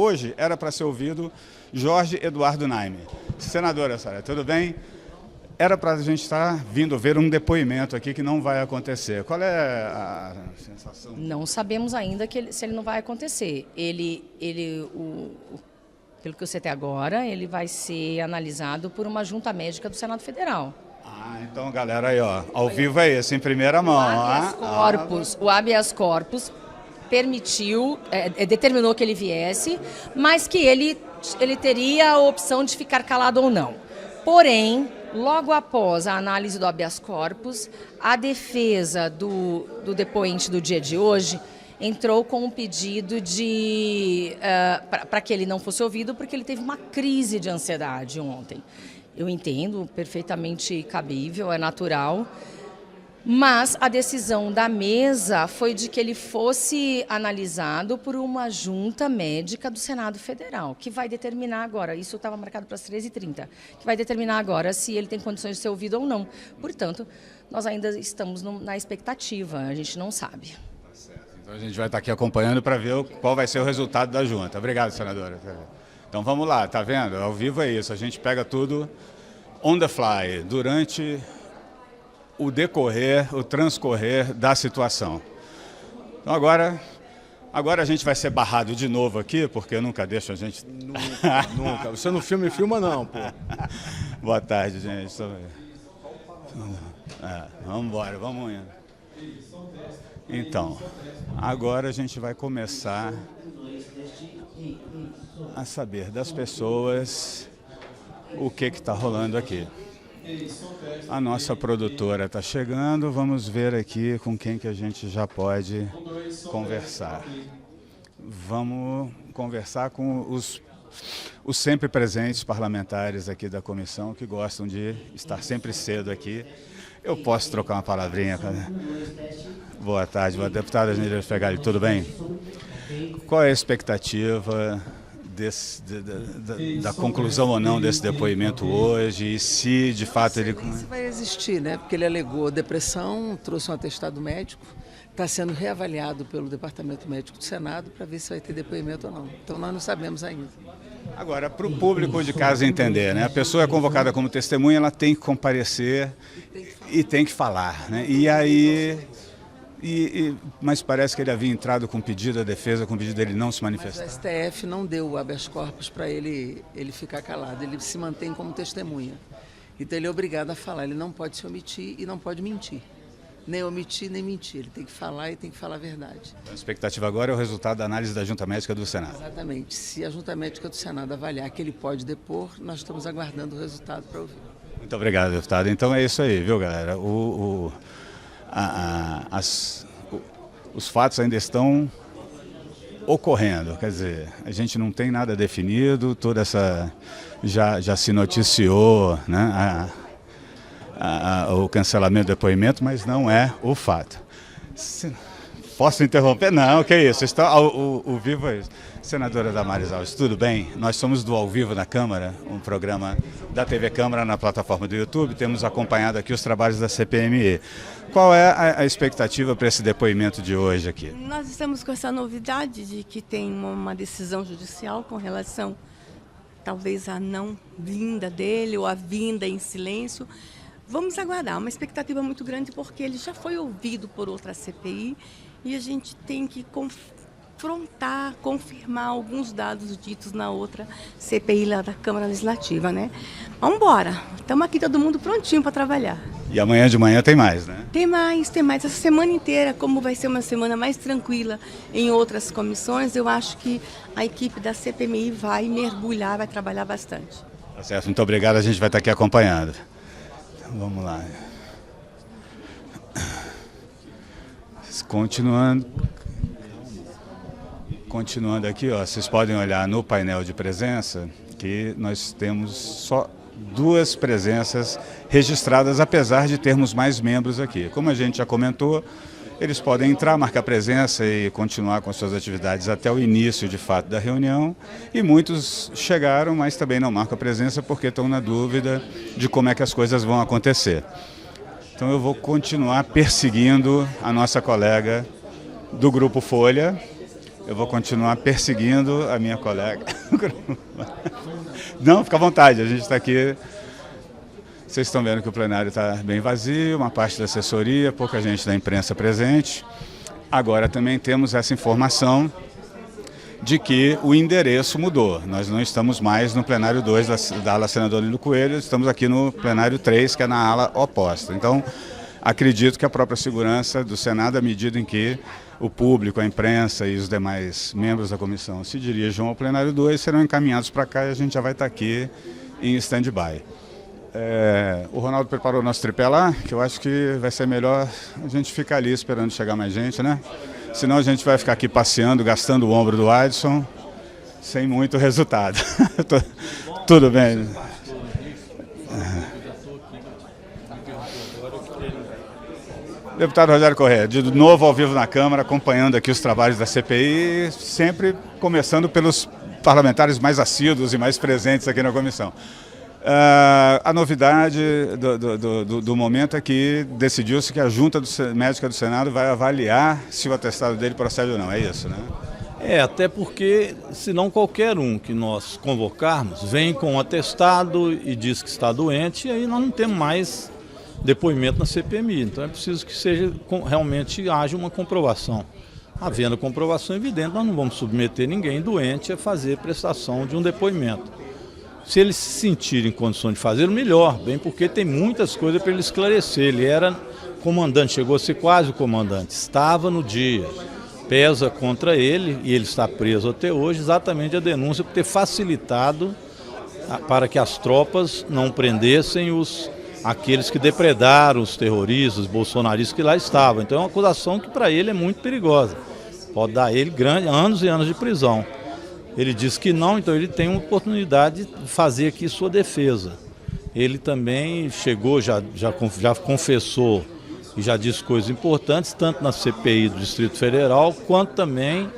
hoje era para ser ouvido Jorge Eduardo Naime. Senadora Soraya, tudo bem? Era para a gente estar vindo ver um depoimento aqui que não vai acontecer. Qual é a sensação? Não sabemos ainda se ele não vai acontecer. Pelo que eu sei até agora, ele vai ser analisado por uma junta médica do Senado Federal. Então, galera, aí, ó, ao vivo é esse, em primeira mão. O habeas corpus permitiu, determinou que ele viesse, mas que ele teria a opção de ficar calado ou não. Porém, logo após a análise do habeas corpus, a defesa do depoente do dia de hoje entrou com um pedido para que ele não fosse ouvido, porque ele teve uma crise de ansiedade ontem. Eu entendo, perfeitamente cabível, é natural, mas a decisão da mesa foi de que ele fosse analisado por uma junta médica do Senado Federal, que vai determinar agora, isso estava marcado para as 13h30, que vai determinar agora se ele tem condições de ser ouvido ou não. Portanto, nós ainda estamos na expectativa, a gente não sabe. Tá certo. Então a gente vai estar aqui acompanhando para ver qual vai ser o resultado da junta. Obrigado, senadora. Então vamos lá, tá vendo? Ao vivo é isso, a gente pega tudo on the fly, durante o decorrer, o transcorrer da situação. Então agora a gente vai ser barrado de novo aqui, porque eu nunca deixo a gente... Nunca. Você não filma não, pô. Boa tarde, gente. Vamos embora, vamos indo. Então, agora a gente vai começar a saber das pessoas o que está rolando aqui. A nossa produtora está chegando, vamos ver aqui com quem que a gente já pode conversar. Vamos conversar com os sempre presentes parlamentares aqui da comissão, que gostam de estar sempre cedo aqui. Eu posso trocar uma palavrinha? Boa tarde, deputada Janeiro Fegali, tudo bem? Qual é a expectativa da conclusão ou não desse depoimento hoje, e se de fato ele... Isso vai existir, né? Porque ele alegou depressão, trouxe um atestado médico, está sendo reavaliado pelo Departamento Médico do Senado para ver se vai ter depoimento ou não. Então nós não sabemos ainda. Agora, para o público de casa entender, né? A pessoa é convocada como testemunha, ela tem que comparecer e tem que falar, né? E aí... mas parece que ele havia entrado com pedido à defesa, com pedido dele não se manifestar. Mas o STF não deu o habeas corpus para ele ficar calado, ele se mantém como testemunha. Então ele é obrigado a falar, ele não pode se omitir e não pode mentir. Nem omitir, nem mentir, ele tem que falar e tem que falar a verdade. A expectativa agora é o resultado da análise da Junta Médica do Senado. Exatamente. Se a Junta Médica do Senado avaliar que ele pode depor, nós estamos aguardando o resultado para ouvir. Muito obrigado, deputado. Então é isso aí, viu, galera? Os fatos ainda estão ocorrendo, quer dizer, a gente não tem nada definido, toda essa já se noticiou, né, o cancelamento do depoimento, mas não é o fato. Posso interromper? Não, que isso, o vivo é isso. Senadora Damares Alves, tudo bem? Nós somos do Ao Vivo na Câmara, um programa da TV Câmara na plataforma do YouTube, temos acompanhado aqui os trabalhos da CPMI. Qual é a expectativa para esse depoimento de hoje aqui? Nós estamos com essa novidade de que tem uma decisão judicial com relação, talvez, à não vinda dele ou à vinda em silêncio. Vamos aguardar, uma expectativa muito grande porque ele já foi ouvido por outra CPI e a gente tem que confrontar, confirmar alguns dados ditos na outra CPI lá da Câmara Legislativa, né? Vamos embora, estamos aqui todo mundo prontinho para trabalhar. E amanhã de manhã tem mais, né? Tem mais. Essa semana inteira, como vai ser uma semana mais tranquila em outras comissões, eu acho que a equipe da CPMI vai mergulhar, vai trabalhar bastante. Tá certo, muito obrigado, a gente vai estar aqui acompanhando. Então, vamos lá. Continuando aqui, ó, vocês podem olhar no painel de presença que nós temos só 2 presenças registradas, apesar de termos mais membros aqui. Como a gente já comentou, eles podem entrar, marcar presença e continuar com as suas atividades até o início, de fato, da reunião. E muitos chegaram, mas também não marcam a presença porque estão na dúvida de como é que as coisas vão acontecer. Então eu vou continuar perseguindo a nossa colega do Grupo Folha. eu vou continuar perseguindo a minha colega. Não, fica à vontade, a gente está aqui. Vocês estão vendo que o plenário está bem vazio, uma parte da assessoria, pouca gente da imprensa presente. Agora também temos essa informação de que o endereço mudou. Nós não estamos mais no plenário 2 da ala senador Lino Coelho, estamos aqui no plenário 3, que é na ala oposta. Então, acredito que a própria segurança do Senado, à medida em que o público, a imprensa e os demais membros da comissão se dirigam ao plenário 2, serão encaminhados para cá e a gente já vai estar aqui em stand-by. O Ronaldo preparou o nosso tripé lá, que eu acho que vai ser melhor a gente ficar ali esperando chegar mais gente, né? Senão a gente vai ficar aqui passeando, gastando o ombro do Adson, sem muito resultado. Tudo bem. Deputado Rogério Corrêa, de novo ao vivo na Câmara, acompanhando aqui os trabalhos da CPI, sempre começando pelos parlamentares mais assíduos e mais presentes aqui na comissão. A novidade do momento é que decidiu-se que a Junta Médica do Senado vai avaliar se o atestado dele procede ou não, é isso, né? Até porque, senão qualquer um que nós convocarmos vem com um atestado e diz que está doente, e aí nós não temos mais depoimento na CPMI. Então é preciso que realmente haja uma comprovação. Havendo comprovação evidente, nós não vamos submeter ninguém doente a fazer prestação de um depoimento. Se ele se sentir em condição de fazer, melhor, bem porque tem muitas coisas para ele esclarecer. Ele era comandante, chegou a ser quase o comandante, estava no dia. Pesa contra ele, e ele está preso até hoje, exatamente a denúncia por ter facilitado para que as tropas não prendessem aqueles que depredaram os terroristas, os bolsonaristas que lá estavam. Então é uma acusação que para ele é muito perigosa. Pode dar a ele anos e anos de prisão. Ele disse que não, então ele tem uma oportunidade de fazer aqui sua defesa. Ele também chegou, já confessou e já disse coisas importantes, tanto na CPI do Distrito Federal, quanto também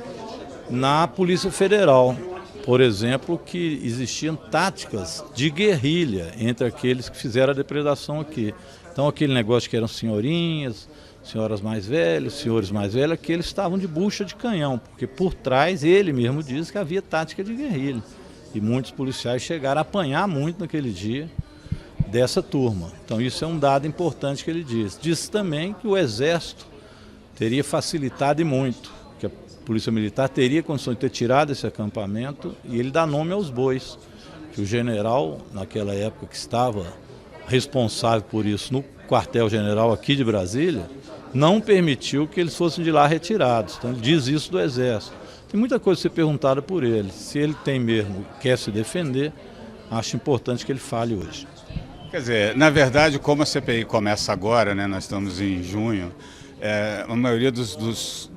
na Polícia Federal. Por exemplo, que existiam táticas de guerrilha entre aqueles que fizeram a depredação aqui. Então aquele negócio que eram senhorinhas, senhoras mais velhas, senhores mais velhos, que eles estavam de bucha de canhão, porque por trás ele mesmo diz que havia tática de guerrilha. E muitos policiais chegaram a apanhar muito naquele dia dessa turma. Então isso é um dado importante que ele diz. Disse também que o Exército teria facilitado e muito, que a Polícia Militar teria condição de ter tirado esse acampamento, e ele dá nome aos bois, que o general, naquela época que estava responsável por isso no quartel-general aqui de Brasília, não permitiu que eles fossem de lá retirados. Então ele diz isso do Exército. Tem muita coisa a ser perguntada por ele. Se ele tem mesmo, quer se defender, acho importante que ele fale hoje. Quer dizer, na verdade, como a CPI começa agora, né, nós estamos em junho, a maioria dos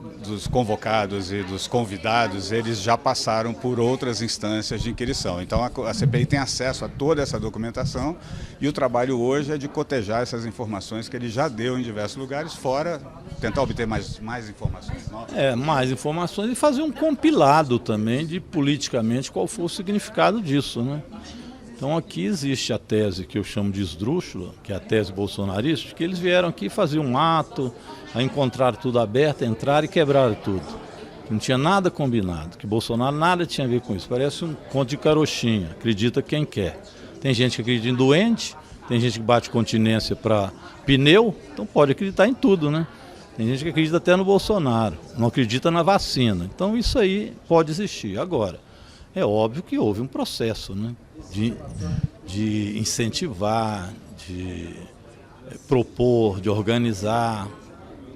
convocados e dos convidados, eles já passaram por outras instâncias de inquirição. Então a CPI tem acesso a toda essa documentação e o trabalho hoje é de cotejar essas informações que ele já deu em diversos lugares, fora tentar obter mais informações. Mais informações e fazer um compilado também de politicamente qual for o significado disso, né? Então aqui existe a tese que eu chamo de esdrúxula, que é a tese bolsonarista, que eles vieram aqui fazer um ato, a encontrar tudo aberto, entrar e quebrar tudo. Não tinha nada combinado, que Bolsonaro nada tinha a ver com isso. Parece um conto de carochinha, acredita quem quer. Tem gente que acredita em doente, tem gente que bate continência para pneu, então pode acreditar em tudo, né? Tem gente que acredita até no Bolsonaro, não acredita na vacina. Então isso aí pode existir. Agora, é óbvio que houve um processo, né? De incentivar, de propor, de organizar,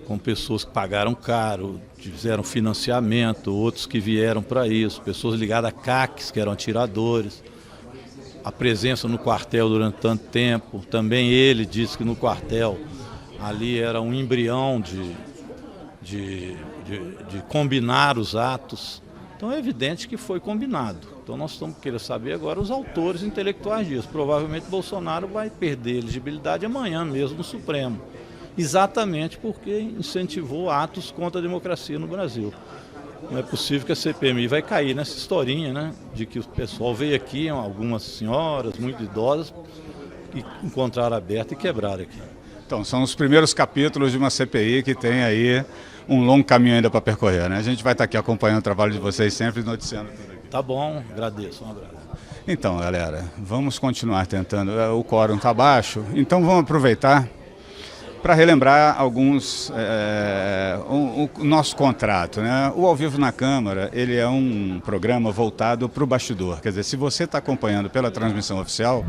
com pessoas que pagaram caro, fizeram financiamento, outros que vieram para isso, pessoas ligadas a CACs, que eram atiradores. A presença no quartel durante tanto tempo, também ele disse que no quartel ali era um embrião de combinar os atos. Então é evidente que foi combinado. Então nós estamos querendo saber agora os autores intelectuais disso. Provavelmente Bolsonaro vai perder elegibilidade amanhã mesmo no Supremo. Exatamente porque incentivou atos contra a democracia no Brasil. Não é possível que a CPMI vai cair nessa historinha, né? De que o pessoal veio aqui, algumas senhoras muito idosas, e encontraram aberto e quebraram aqui. Então, são os primeiros capítulos de uma CPI que tem aí um longo caminho ainda para percorrer, né? A gente vai estar aqui acompanhando o trabalho de vocês sempre, noticiando tudo aqui. Tá bom, agradeço, um abraço. Então, galera, vamos continuar tentando. O quórum está baixo, então vamos aproveitar para relembrar alguns, o nosso contrato, né? O Ao Vivo na Câmara, ele é um programa voltado para o bastidor. Quer dizer, se você está acompanhando pela transmissão oficial,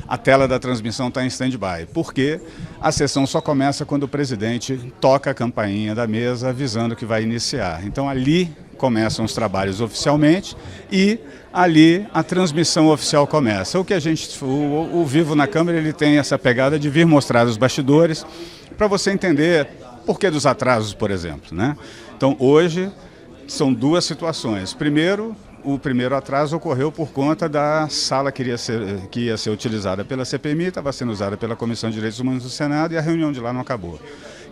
a tela da transmissão está em stand-by, porque a sessão só começa quando o presidente toca a campainha da mesa avisando que vai iniciar. Então ali começam os trabalhos oficialmente e ali a transmissão oficial começa. O Vivo na Câmara, ele tem essa pegada de vir mostrar os bastidores para você entender por que dos atrasos, por exemplo, né? Então hoje são duas situações. Primeiro, o primeiro atraso ocorreu por conta da sala que ia ser utilizada pela CPMI, estava sendo usada pela Comissão de Direitos Humanos do Senado e a reunião de lá não acabou.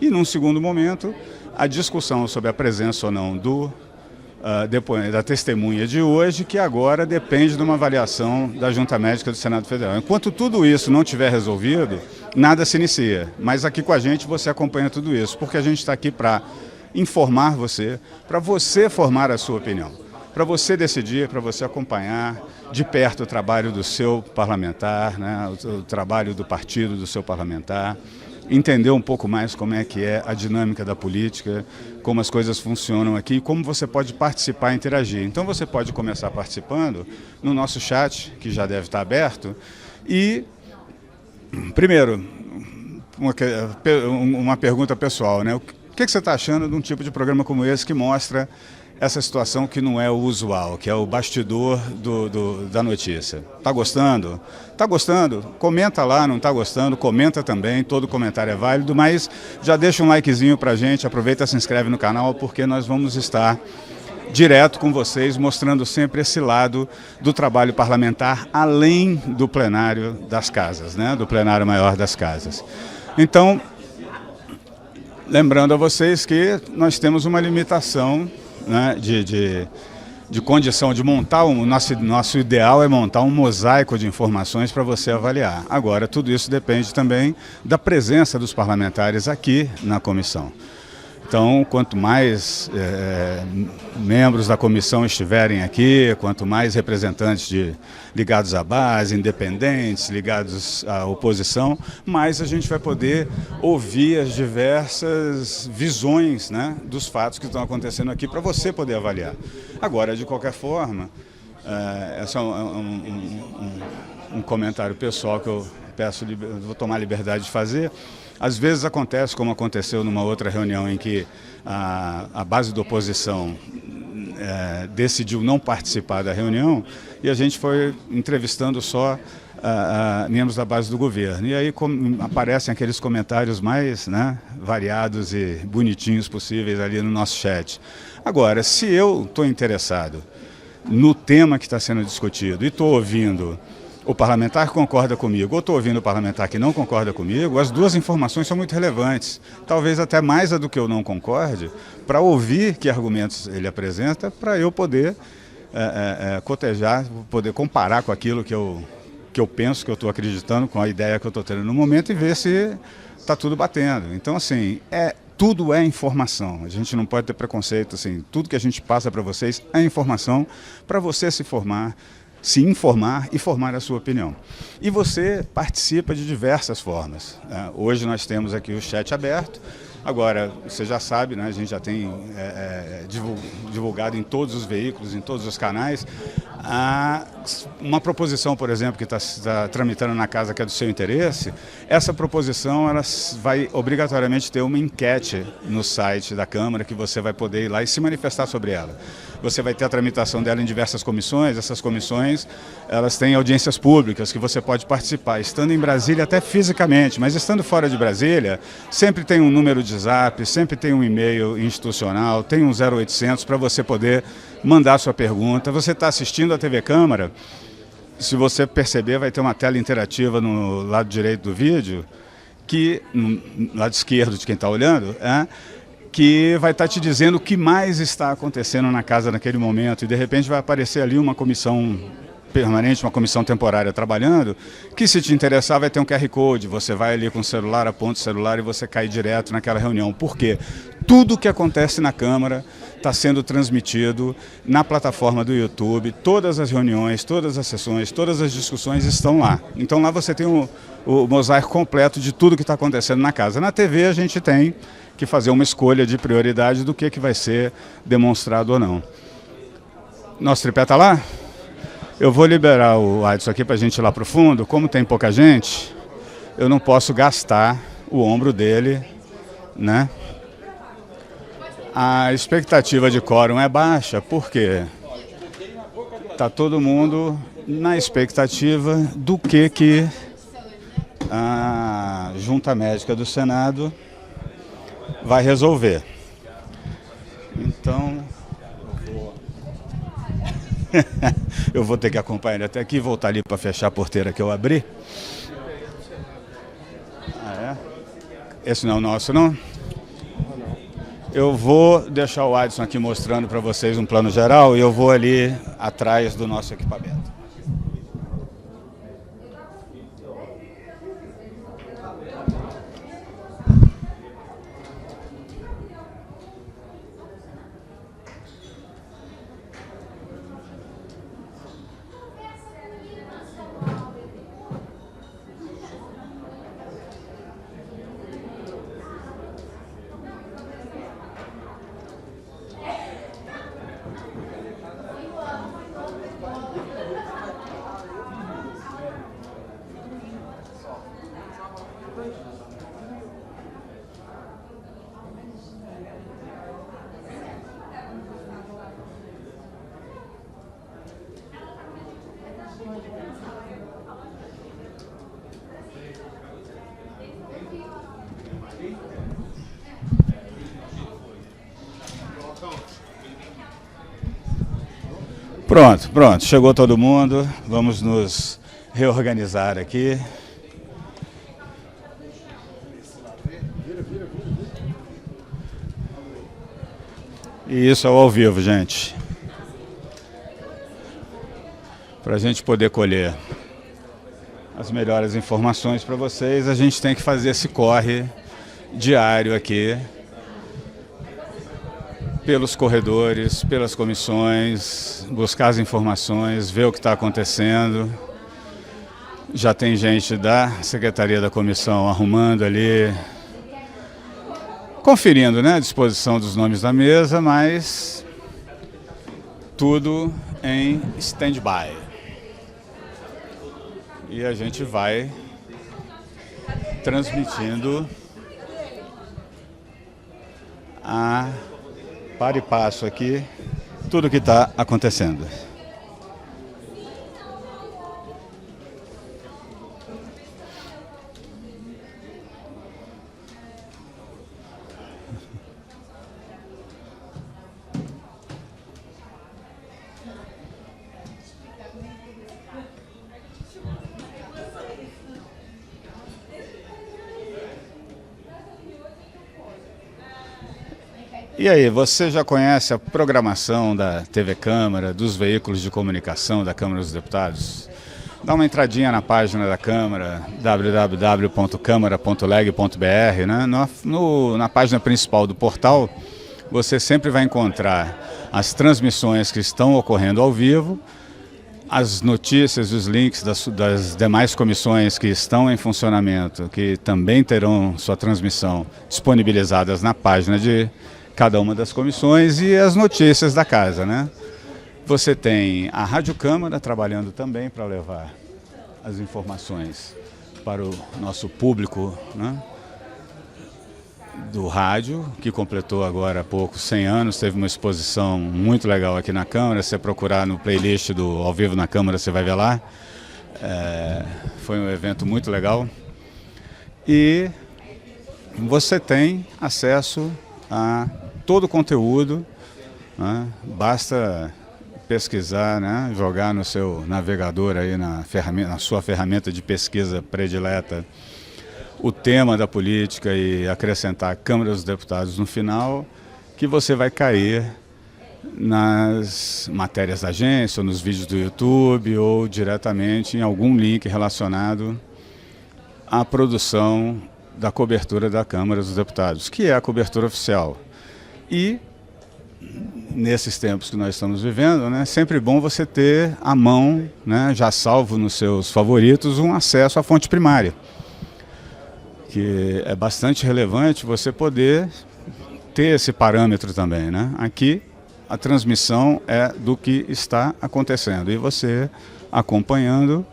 E num segundo momento, a discussão sobre a presença ou não da testemunha de hoje, que agora depende de uma avaliação da Junta Médica do Senado Federal. Enquanto tudo isso não tiver resolvido, nada se inicia. Mas aqui com a gente você acompanha tudo isso, porque a gente está aqui para informar você, para você formar a sua opinião, para você decidir, para você acompanhar de perto o trabalho do seu parlamentar, né, o trabalho do partido do seu parlamentar, entender um pouco mais como é que é a dinâmica da política, como as coisas funcionam aqui e como você pode participar e interagir. Então você pode começar participando no nosso chat, que já deve estar aberto, e, primeiro, uma pergunta pessoal, né? O que você está achando de um tipo de programa como esse que mostra essa situação que não é o usual, que é o bastidor da notícia? Tá gostando? Tá gostando? Comenta lá, não tá gostando? Comenta também, todo comentário é válido, mas já deixa um likezinho pra gente, aproveita e se inscreve no canal, porque nós vamos estar direto com vocês, mostrando sempre esse lado do trabalho parlamentar, além do plenário das casas, né? Do plenário maior das casas. Então, lembrando a vocês que nós temos uma limitação, né, de condição de montar, nosso ideal é montar um mosaico de informações para você avaliar. Agora, tudo isso depende também da presença dos parlamentares aqui na comissão. Então, quanto mais membros da comissão estiverem aqui, quanto mais representantes ligados à base, independentes, ligados à oposição, mais a gente vai poder ouvir as diversas visões, né, dos fatos que estão acontecendo aqui para você poder avaliar. Agora, de qualquer forma, esse é um comentário pessoal que eu vou tomar a liberdade de fazer. Às vezes acontece, como aconteceu numa outra reunião em que a base da oposição decidiu não participar da reunião e a gente foi entrevistando só membros da base do governo. E aí aparecem aqueles comentários mais, né, variados e bonitinhos possíveis ali no nosso chat. Agora, se eu estou interessado no tema que está sendo discutido e estou ouvindo o parlamentar que concorda comigo ou estou ouvindo o parlamentar que não concorda comigo, as duas informações são muito relevantes. Talvez até mais a do que eu não concorde, para ouvir que argumentos ele apresenta, para eu poder cotejar, poder comparar com aquilo que eu penso, que eu estou acreditando, com a ideia que eu estou tendo no momento e ver se está tudo batendo. Então, assim, tudo é informação. A gente não pode ter preconceito, assim, tudo que a gente passa para vocês é informação para você se informar e formar a sua opinião. E você participa de diversas formas. Hoje nós temos aqui o chat aberto. Agora, você já sabe, né, a gente já tem divulgado em todos os veículos, em todos os canais, uma proposição, por exemplo, que está tramitando na casa que é do seu interesse. Essa proposição ela vai obrigatoriamente ter uma enquete no site da Câmara que você vai poder ir lá e se manifestar sobre ela. Você vai ter a tramitação dela em diversas comissões. Essas comissões elas têm audiências públicas que você pode participar, estando em Brasília até fisicamente, mas estando fora de Brasília, sempre tem um número de zap, sempre tem um e-mail institucional, tem um 0800 para você poder mandar sua pergunta. Você está assistindo a TV Câmara, se você perceber vai ter uma tela interativa no lado direito do vídeo, no lado esquerdo de quem está olhando, que vai estar te dizendo o que mais está acontecendo na casa naquele momento, e de repente vai aparecer ali uma comissão permanente, uma comissão temporária trabalhando, que se te interessar vai ter um QR Code, você vai ali com o celular, aponta o celular e você cai direto naquela reunião. Por quê? Tudo que acontece na Câmara está sendo transmitido na plataforma do YouTube, todas as reuniões, todas as sessões, todas as discussões estão lá. Então lá você tem o mosaico completo de tudo que está acontecendo na casa. Na TV a gente tem que fazer uma escolha de prioridade do que vai ser demonstrado ou não. Nosso tripé está lá? Eu vou liberar o Adson aqui para a gente ir lá para o fundo. Como tem pouca gente, eu não posso gastar o ombro dele, né? A expectativa de quórum é baixa, porque está todo mundo na expectativa do que a Junta Médica do Senado vai resolver. Então, eu vou ter que acompanhar ele até aqui, voltar ali para fechar a porteira que eu abri. Ah, é? Esse não é o nosso, não? Eu vou deixar o Adson aqui mostrando para vocês um plano geral e eu vou ali atrás do nosso equipamento. Pronto, chegou todo mundo, vamos nos reorganizar aqui. E isso é ao vivo, gente. Para a gente poder colher as melhores informações para vocês, a gente tem que fazer esse corre diário aqui, pelos corredores, pelas comissões, buscar as informações, ver o que está acontecendo. Já tem gente da Secretaria da Comissão arrumando ali, conferindo, né, a disposição dos nomes da mesa, mas tudo em stand-by. E a gente vai transmitindo a par e passo aqui tudo o que está acontecendo. E aí, você já conhece a programação da TV Câmara, dos veículos de comunicação da Câmara dos Deputados? Dá uma entradinha na página da Câmara, www.câmara.leg.br, né? Na página principal do portal, você sempre vai encontrar as transmissões que estão ocorrendo ao vivo, as notícias, os links das demais comissões que estão em funcionamento, que também terão sua transmissão disponibilizadas na página de cada uma das comissões, e as notícias da casa, né? Você tem a Rádio Câmara trabalhando também para levar as informações para o nosso público, né, do rádio, que completou agora há pouco 100 anos, teve uma exposição muito legal aqui na Câmara. Se você procurar no playlist do Ao Vivo na Câmara, você vai ver lá. Foi um evento muito legal. E você tem acesso a todo o conteúdo, né? Basta pesquisar, né? Jogar no seu navegador aí na sua ferramenta de pesquisa predileta o tema da política e acrescentar Câmara dos Deputados no final, que você vai cair nas matérias da agência, ou nos vídeos do YouTube, ou diretamente em algum link relacionado à produção da cobertura da Câmara dos Deputados, que é a cobertura oficial. E, nesses tempos que nós estamos vivendo, né, é sempre bom você ter à mão, né, já salvo nos seus favoritos, um acesso à fonte primária, que é bastante relevante você poder ter esse parâmetro também, né? Aqui a transmissão é do que está acontecendo e você, acompanhando,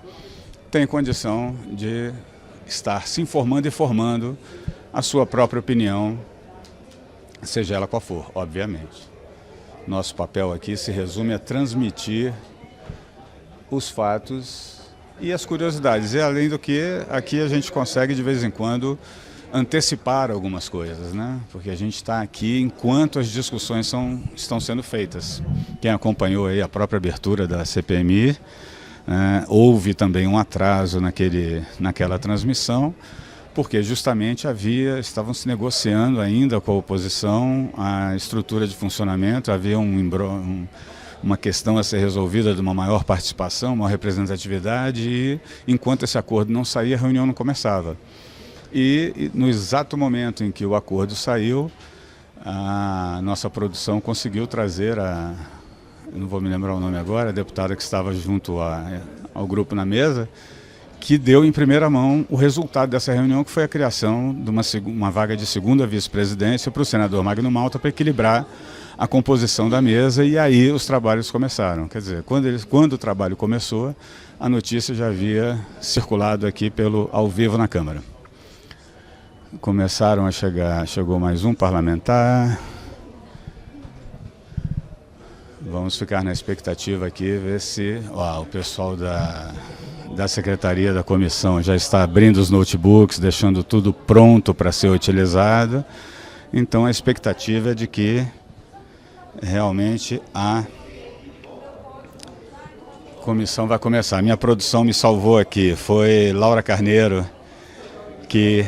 tem condição de estar se informando e formando a sua própria opinião, seja ela qual for, obviamente. Nosso papel aqui se resume a transmitir os fatos e as curiosidades. E além do que, aqui a gente consegue de vez em quando antecipar algumas coisas, né? Porque a gente está aqui enquanto as discussões estão sendo feitas. Quem acompanhou aí a própria abertura da CPMI, houve também um atraso naquela transmissão, porque justamente estavam se negociando ainda com a oposição a estrutura de funcionamento, havia uma questão a ser resolvida de uma maior participação, maior representatividade, e enquanto esse acordo não saía, a reunião não começava. E no exato momento em que o acordo saiu, a nossa produção conseguiu trazer eu não vou me lembrar o nome agora, a deputada que estava junto ao grupo na mesa, que deu em primeira mão o resultado dessa reunião, que foi a criação de uma vaga de segunda vice-presidência para o senador Magno Malta, para equilibrar a composição da mesa, e aí os trabalhos começaram. Quer dizer, quando o trabalho começou, a notícia já havia circulado aqui ao vivo na Câmara. Começaram a chegou mais um parlamentar. Vamos ficar na expectativa aqui, ver se o pessoal da Secretaria da Comissão já está abrindo os notebooks, deixando tudo pronto para ser utilizado. Então a expectativa é de que realmente a comissão vai começar. A minha produção me salvou aqui, foi Laura Carneiro, que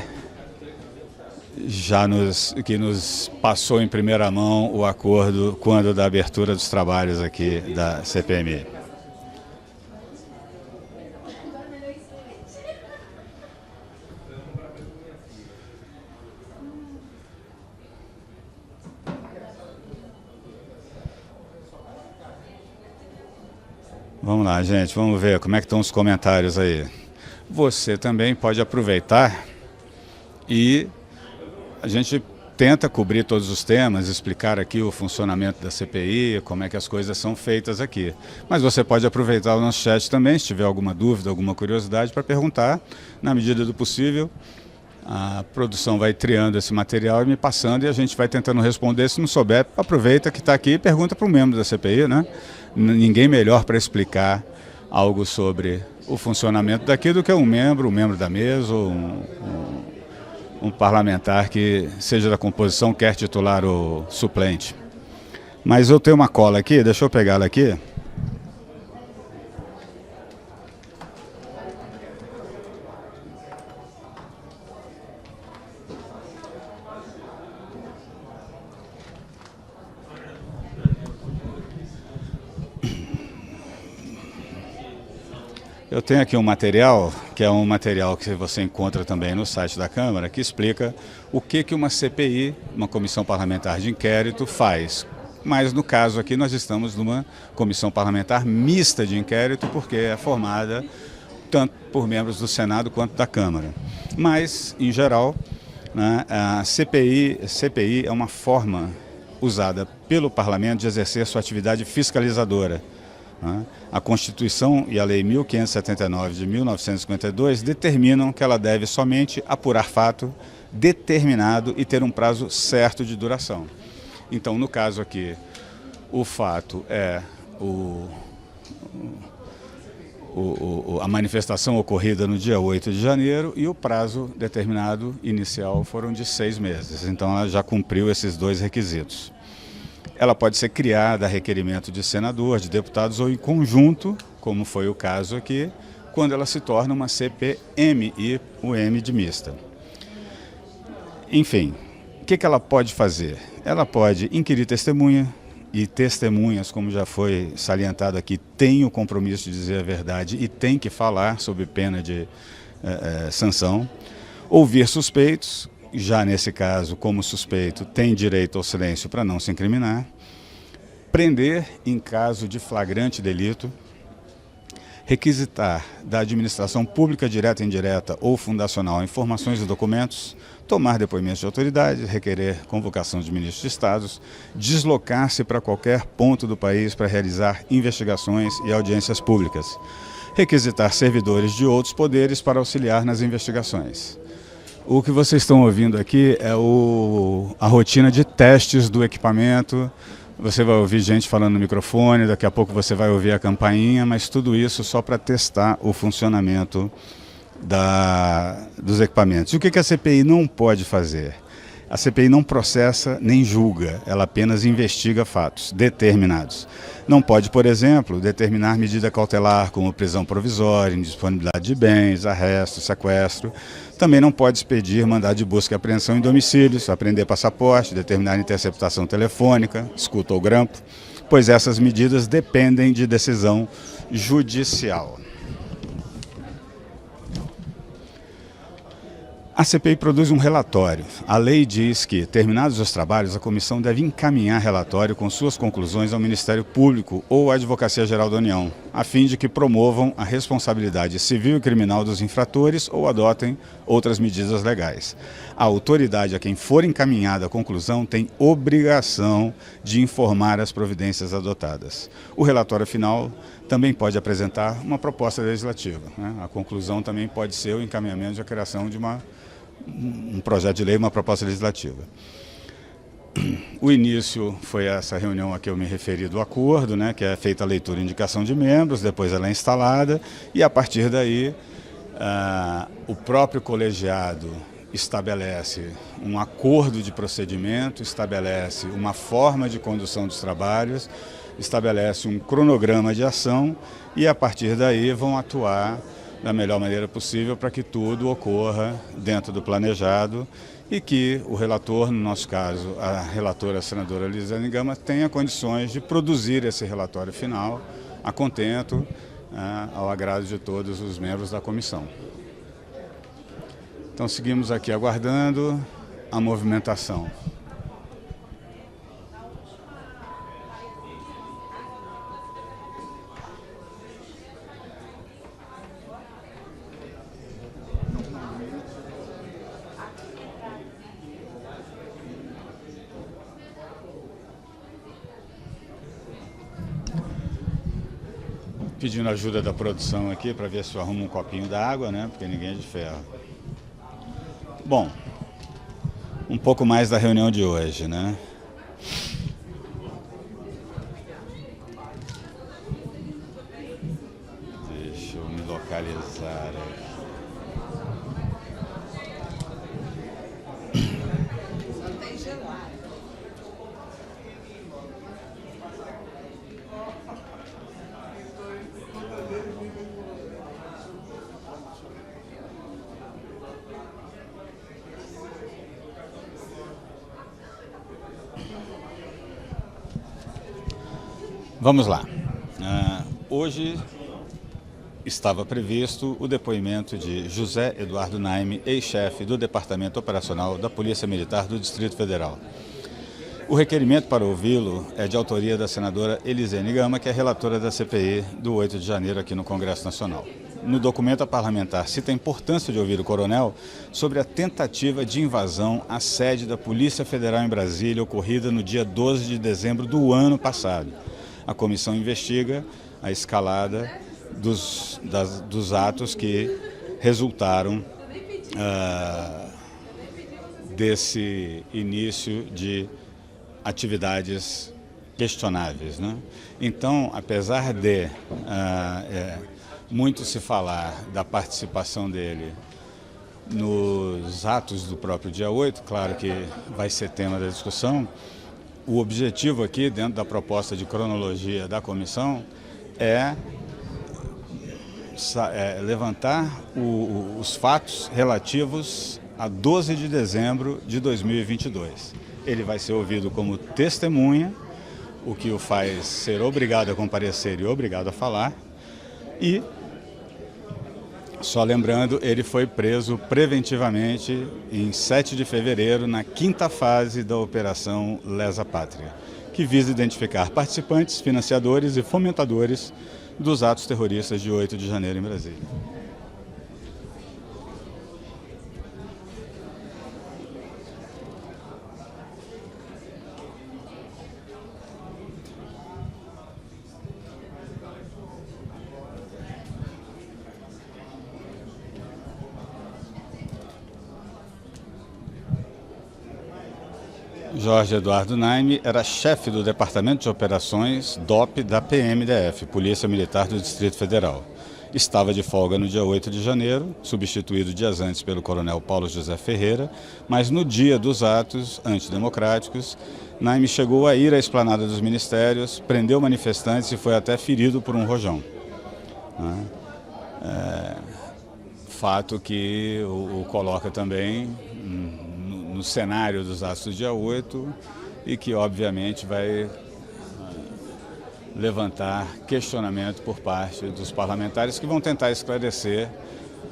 nos passou em primeira mão o acordo quando da abertura dos trabalhos aqui da CPMI. Vamos lá, gente, vamos ver como é que estão os comentários aí. Você também pode aproveitar e a gente tenta cobrir todos os temas, explicar aqui o funcionamento da CPI, como é que as coisas são feitas aqui. Mas você pode aproveitar o nosso chat também, se tiver alguma dúvida, alguma curiosidade, para perguntar. Na medida do possível, a produção vai triando esse material e me passando, e a gente vai tentando responder. Se não souber, aproveita que está aqui e pergunta para um membro da CPI, né? Ninguém melhor para explicar algo sobre o funcionamento daqui do que um membro da mesa ou um parlamentar que seja da composição, quer titular ou suplente. Mas eu tenho uma cola aqui, deixa eu pegá-la aqui. Eu tenho aqui um material, que é um material que você encontra também no site da Câmara, que explica o que uma CPI, uma Comissão Parlamentar de Inquérito, faz. Mas no caso aqui nós estamos numa Comissão Parlamentar mista de inquérito, porque é formada tanto por membros do Senado quanto da Câmara. Mas, em geral, né, a CPI é uma forma usada pelo Parlamento de exercer sua atividade fiscalizadora. A Constituição e a Lei 1579 de 1952 determinam que ela deve somente apurar fato determinado e ter um prazo certo de duração. Então, no caso aqui, o fato é a manifestação ocorrida no dia 8 de janeiro e o prazo determinado inicial foram de 6 meses. Então, ela já cumpriu esses dois requisitos. Ela pode ser criada a requerimento de senador, de deputados ou em conjunto, como foi o caso aqui, quando ela se torna uma CPMI e o M de mista. Enfim, o que ela pode fazer? Ela pode inquirir testemunha, e testemunhas, como já foi salientado aqui, têm o compromisso de dizer a verdade e têm que falar sob pena de sanção. Ouvir suspeitos, já nesse caso, como suspeito, tem direito ao silêncio para não se incriminar. Prender em caso de flagrante delito. Requisitar da administração pública direta, indireta ou fundacional informações e documentos, tomar depoimentos de autoridades, requerer convocação de ministros de estados, deslocar-se para qualquer ponto do país para realizar investigações e audiências públicas, requisitar servidores de outros poderes para auxiliar nas investigações. O que vocês estão ouvindo aqui é a rotina de testes do equipamento. Você vai ouvir gente falando no microfone, daqui a pouco você vai ouvir a campainha, mas tudo isso só para testar o funcionamento dos equipamentos. E o que a CPI não pode fazer? A CPI não processa nem julga, ela apenas investiga fatos determinados. Não pode, por exemplo, determinar medida cautelar como prisão provisória, indisponibilidade de bens, arresto, sequestro. Também não pode expedir mandado de busca e apreensão em domicílios, apreender passaporte, determinar interceptação telefônica, escuta ou grampo, pois essas medidas dependem de decisão judicial. A CPI produz um relatório. A lei diz que, terminados os trabalhos, a comissão deve encaminhar relatório com suas conclusões ao Ministério Público ou à Advocacia Geral da União, a fim de que promovam a responsabilidade civil e criminal dos infratores ou adotem outras medidas legais. A autoridade a quem for encaminhada a conclusão tem obrigação de informar as providências adotadas. O relatório final também pode apresentar uma proposta legislativa, né? A conclusão também pode ser o encaminhamento da criação de um projeto de lei, uma proposta legislativa. O início foi essa reunião a que eu me referi do acordo, né, que é feita a leitura e indicação de membros, depois ela é instalada e a partir daí o próprio colegiado estabelece um acordo de procedimento, estabelece uma forma de condução dos trabalhos, estabelece um cronograma de ação e a partir daí vão atuar da melhor maneira possível para que tudo ocorra dentro do planejado e que o relator, no nosso caso, a relatora, a senadora Elisiane Gama, tenha condições de produzir esse relatório final a contento, ao agrado de todos os membros da comissão. Então seguimos aqui aguardando a movimentação. Pedindo ajuda da produção aqui para ver se eu arrumo um copinho d'água, né? Porque ninguém é de ferro. Bom, um pouco mais da reunião de hoje, né? Deixa eu me localizar aqui. Vamos lá. Hoje estava previsto o depoimento de José Eduardo Naime, ex-chefe do Departamento Operacional da Polícia Militar do Distrito Federal. O requerimento para ouvi-lo é de autoria da senadora Elisiane Gama, que é relatora da CPI do 8 de janeiro aqui no Congresso Nacional. No documento, a parlamentar cita a importância de ouvir o coronel sobre a tentativa de invasão à sede da Polícia Federal em Brasília, ocorrida no dia 12 de dezembro do ano passado. A comissão investiga a escalada dos atos que resultaram desse início de atividades questionáveis, né? Então, apesar de muito se falar da participação dele nos atos do próprio dia 8, claro que vai ser tema da discussão, o objetivo aqui, dentro da proposta de cronologia da comissão, é levantar os fatos relativos a 12 de dezembro de 2022. Ele vai ser ouvido como testemunha o que o faz ser obrigado a comparecer e obrigado a falar. E, só lembrando, ele foi preso preventivamente em 7 de fevereiro, na 5ª fase da Operação Lesa Pátria, que visa identificar participantes, financiadores e fomentadores dos atos terroristas de 8 de janeiro em Brasília. Jorge Eduardo Naime era chefe do Departamento de Operações DOP da PMDF, Polícia Militar do Distrito Federal. Estava de folga no dia 8 de janeiro, substituído dias antes pelo coronel Paulo José Ferreira, mas no dia dos atos antidemocráticos, Naime chegou a ir à esplanada dos ministérios, prendeu manifestantes e foi até ferido por um rojão. Fato que o coloca também no cenário dos atos do dia 8 e que, obviamente, vai levantar questionamento por parte dos parlamentares que vão tentar esclarecer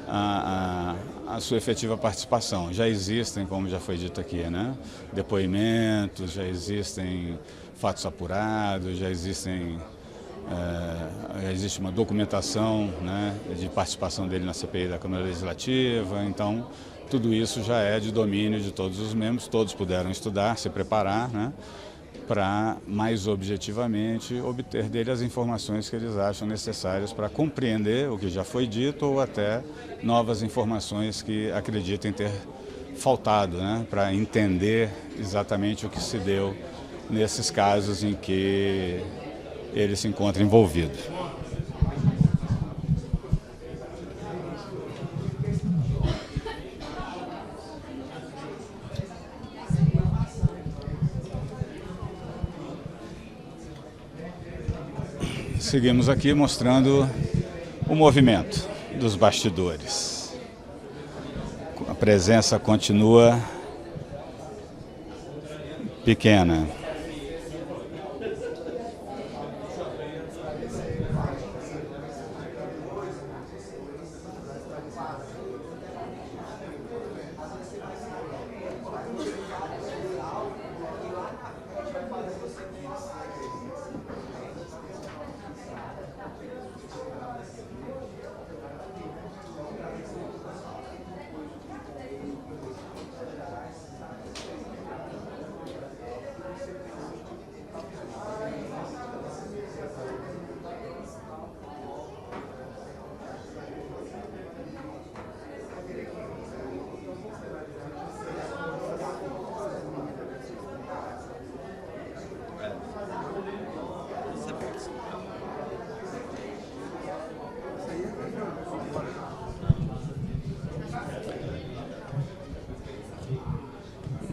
a sua efetiva participação. Já existem, como já foi dito aqui, né, depoimentos, já existem fatos apurados, já existe uma documentação, né, de participação dele na CPI da Câmara Legislativa, então tudo isso já é de domínio de todos os membros, todos puderam estudar, se preparar, né, para mais objetivamente obter dele as informações que eles acham necessárias para compreender o que já foi dito ou até novas informações que acreditem ter faltado, né, para entender exatamente o que se deu nesses casos em que ele se encontra envolvido. Seguimos aqui mostrando o movimento dos bastidores. A presença continua pequena.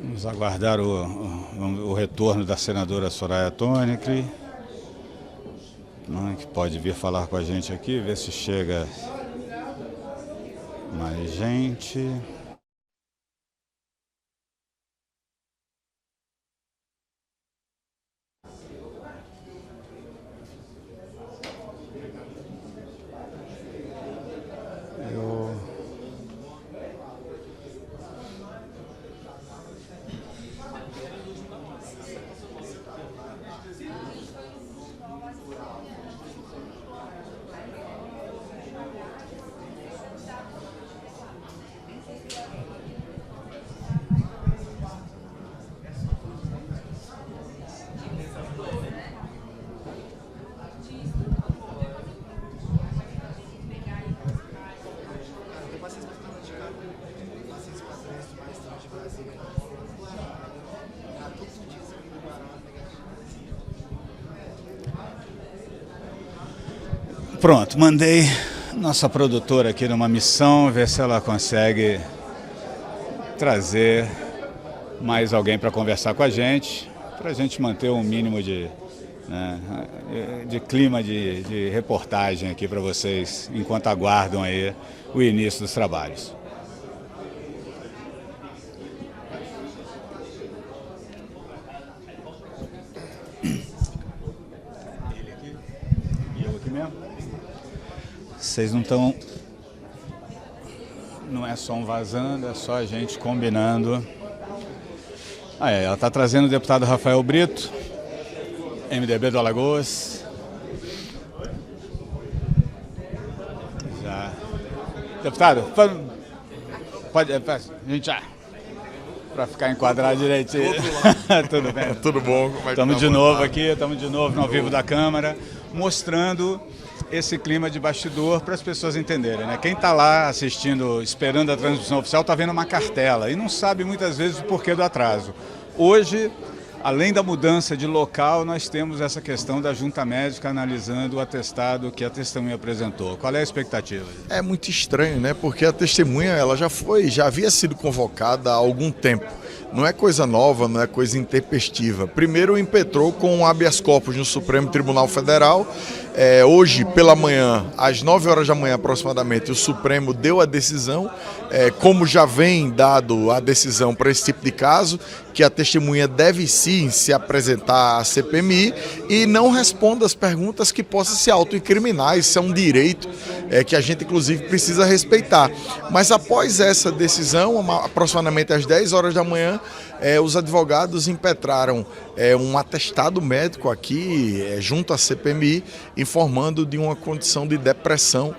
Vamos aguardar o retorno da senadora Soraya Tonekli, que pode vir falar com a gente aqui, ver se chega mais gente. Pronto, mandei nossa produtora aqui numa missão, ver se ela consegue trazer mais alguém para conversar com a gente manter um mínimo de clima de reportagem aqui para vocês, enquanto aguardam aí o início dos trabalhos. Vocês não estão... Não é som vazando, é só a gente combinando. Ela está trazendo o deputado Rafael Brito, MDB do Alagoas. Já. Deputado, pode a gente já... Para ficar enquadrado direitinho. Tudo bem? Tudo bom? Estamos de novo aqui, estamos de novo no ao vivo da Câmara, mostrando esse clima de bastidor para as pessoas entenderem, né? Quem está lá assistindo, esperando a transmissão oficial, está vendo uma cartela e não sabe muitas vezes o porquê do atraso. Hoje, além da mudança de local, nós temos essa questão da junta médica analisando o atestado que a testemunha apresentou. Qual é a expectativa? É muito estranho, né? Porque a testemunha ela já havia sido convocada há algum tempo. Não é coisa nova, não é coisa intempestiva. Primeiro impetrou com um habeas corpus no Supremo Tribunal Federal. Hoje, pela manhã, às 9 horas da manhã aproximadamente, o Supremo deu a decisão, como já vem dado a decisão para esse tipo de caso, que a testemunha deve sim se apresentar à CPMI e não responda as perguntas que possam se autoincriminar. Isso é um direito que a gente, inclusive, precisa respeitar. Mas após essa decisão, aproximadamente às 10 horas da manhã, os advogados impetraram um atestado médico aqui, junto à CPMI, informando de uma condição de depressão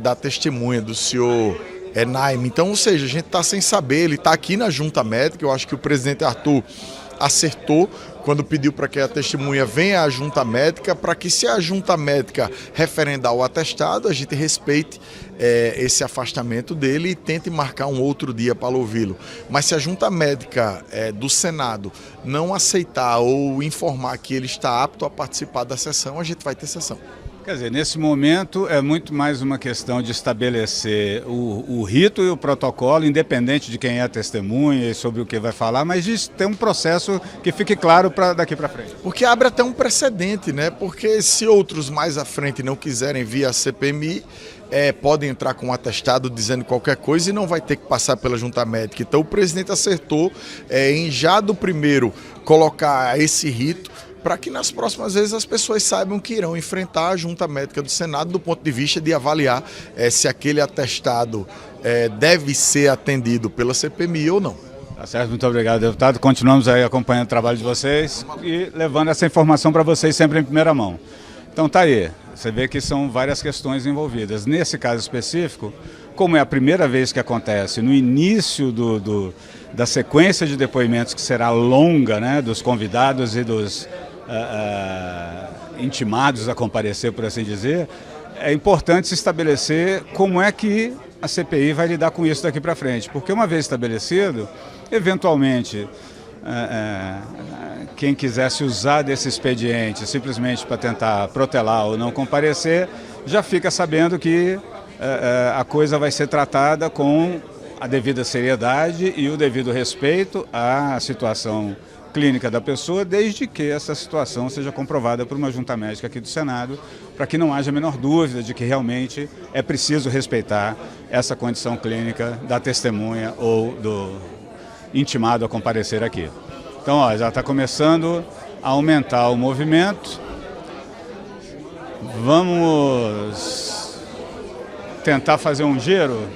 da testemunha, do senhor Naime. Então, ou seja, a gente está sem saber, ele está aqui na junta médica. Eu acho que o presidente Arthur acertou quando pediu para que a testemunha venha à junta médica, para que, se a junta médica referendar o atestado, a gente respeite esse afastamento dele e tente marcar um outro dia para ouvi-lo. Mas se a junta médica do Senado não aceitar ou informar que ele está apto a participar da sessão, a gente vai ter sessão. Quer dizer, nesse momento é muito mais uma questão de estabelecer o rito e o protocolo, independente de quem é a testemunha e sobre o que vai falar, mas de ter um processo que fique claro daqui para frente. Porque abre até um precedente, né? Porque se outros mais à frente não quiserem vir à CPMI, podem entrar com um atestado dizendo qualquer coisa e não vai ter que passar pela junta médica. Então o presidente acertou em já do primeiro colocar esse rito, para que nas próximas vezes as pessoas saibam que irão enfrentar a junta médica do Senado do ponto de vista de avaliar se aquele atestado deve ser atendido pela CPMI ou não. Tá certo, muito obrigado, deputado. Continuamos aí acompanhando o trabalho de vocês e levando essa informação para vocês sempre em primeira mão. Então tá aí, você vê que são várias questões envolvidas. Nesse caso específico, como é a primeira vez que acontece, no início da sequência de depoimentos que será longa, né, dos convidados e dos intimados a comparecer, por assim dizer, é importante se estabelecer como é que a CPI vai lidar com isso daqui para frente. Porque uma vez estabelecido, eventualmente, quem quisesse usar desse expediente simplesmente para tentar protelar ou não comparecer, já fica sabendo que a coisa vai ser tratada com a devida seriedade e o devido respeito à situação clínica da pessoa, desde que essa situação seja comprovada por uma junta médica aqui do Senado, para que não haja a menor dúvida de que realmente é preciso respeitar essa condição clínica da testemunha ou do intimado a comparecer aqui. Então, já está começando a aumentar o movimento. Vamos tentar fazer um giro.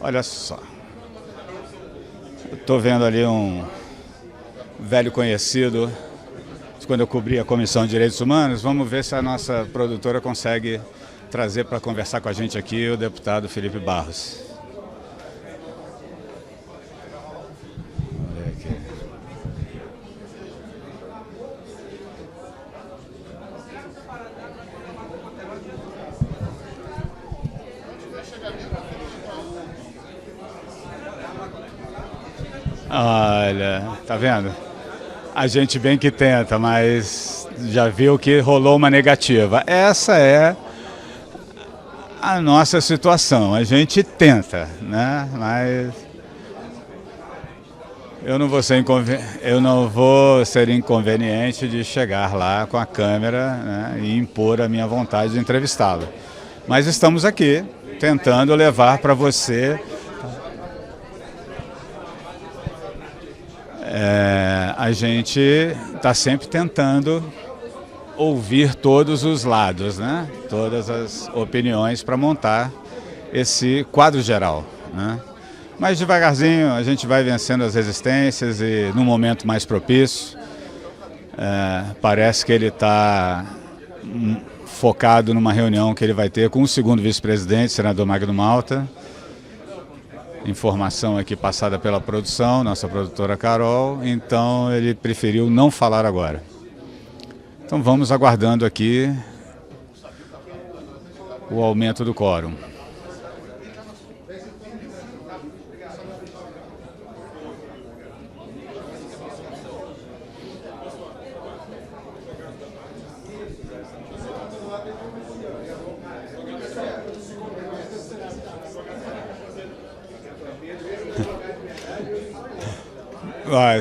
Olha só, estou vendo ali um velho conhecido de quando eu cobri a Comissão de Direitos Humanos. Vamos ver se a nossa produtora consegue trazer para conversar com a gente aqui o deputado Felipe Barros. Vamos ver aqui. Olha, tá vendo? A gente bem que tenta, mas já viu que rolou uma negativa. Essa é a nossa situação. A gente tenta, né? Mas eu não vou ser inconveniente de chegar lá com a câmera, né, e impor a minha vontade de entrevistá-lo. Mas estamos aqui tentando levar para você a gente está sempre tentando ouvir todos os lados, né? Todas as opiniões para montar esse quadro geral, né? Mas devagarzinho a gente vai vencendo as resistências e num momento mais propício, parece que ele está focado numa reunião que ele vai ter com o segundo vice-presidente, senador Magno Malta. Informação aqui passada pela produção, nossa produtora Carol, então ele preferiu não falar agora. Então vamos aguardando aqui o aumento do quórum.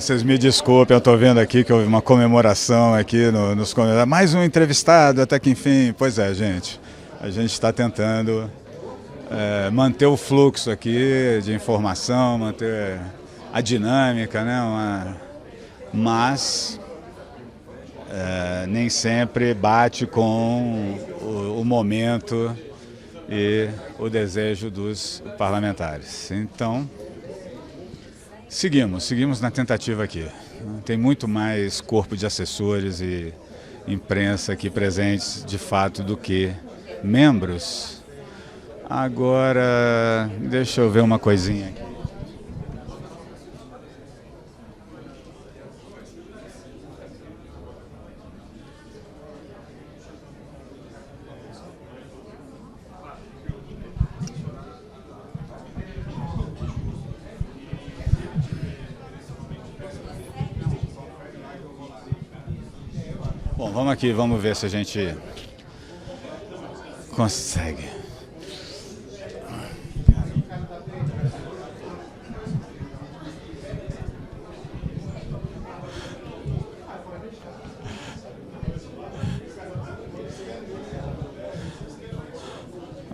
Vocês me desculpem, eu estou vendo aqui que houve uma comemoração aqui nos comentários. Mais um entrevistado, até que enfim. Pois é, gente. A gente está tentando manter o fluxo aqui de informação, manter a dinâmica, né? Mas nem sempre bate com o momento e o desejo dos parlamentares. Então, seguimos na tentativa aqui. Tem muito mais corpo de assessores e imprensa aqui presentes, de fato, do que membros. Agora, deixa eu ver uma coisinha aqui. Bom, vamos aqui, vamos ver se a gente consegue.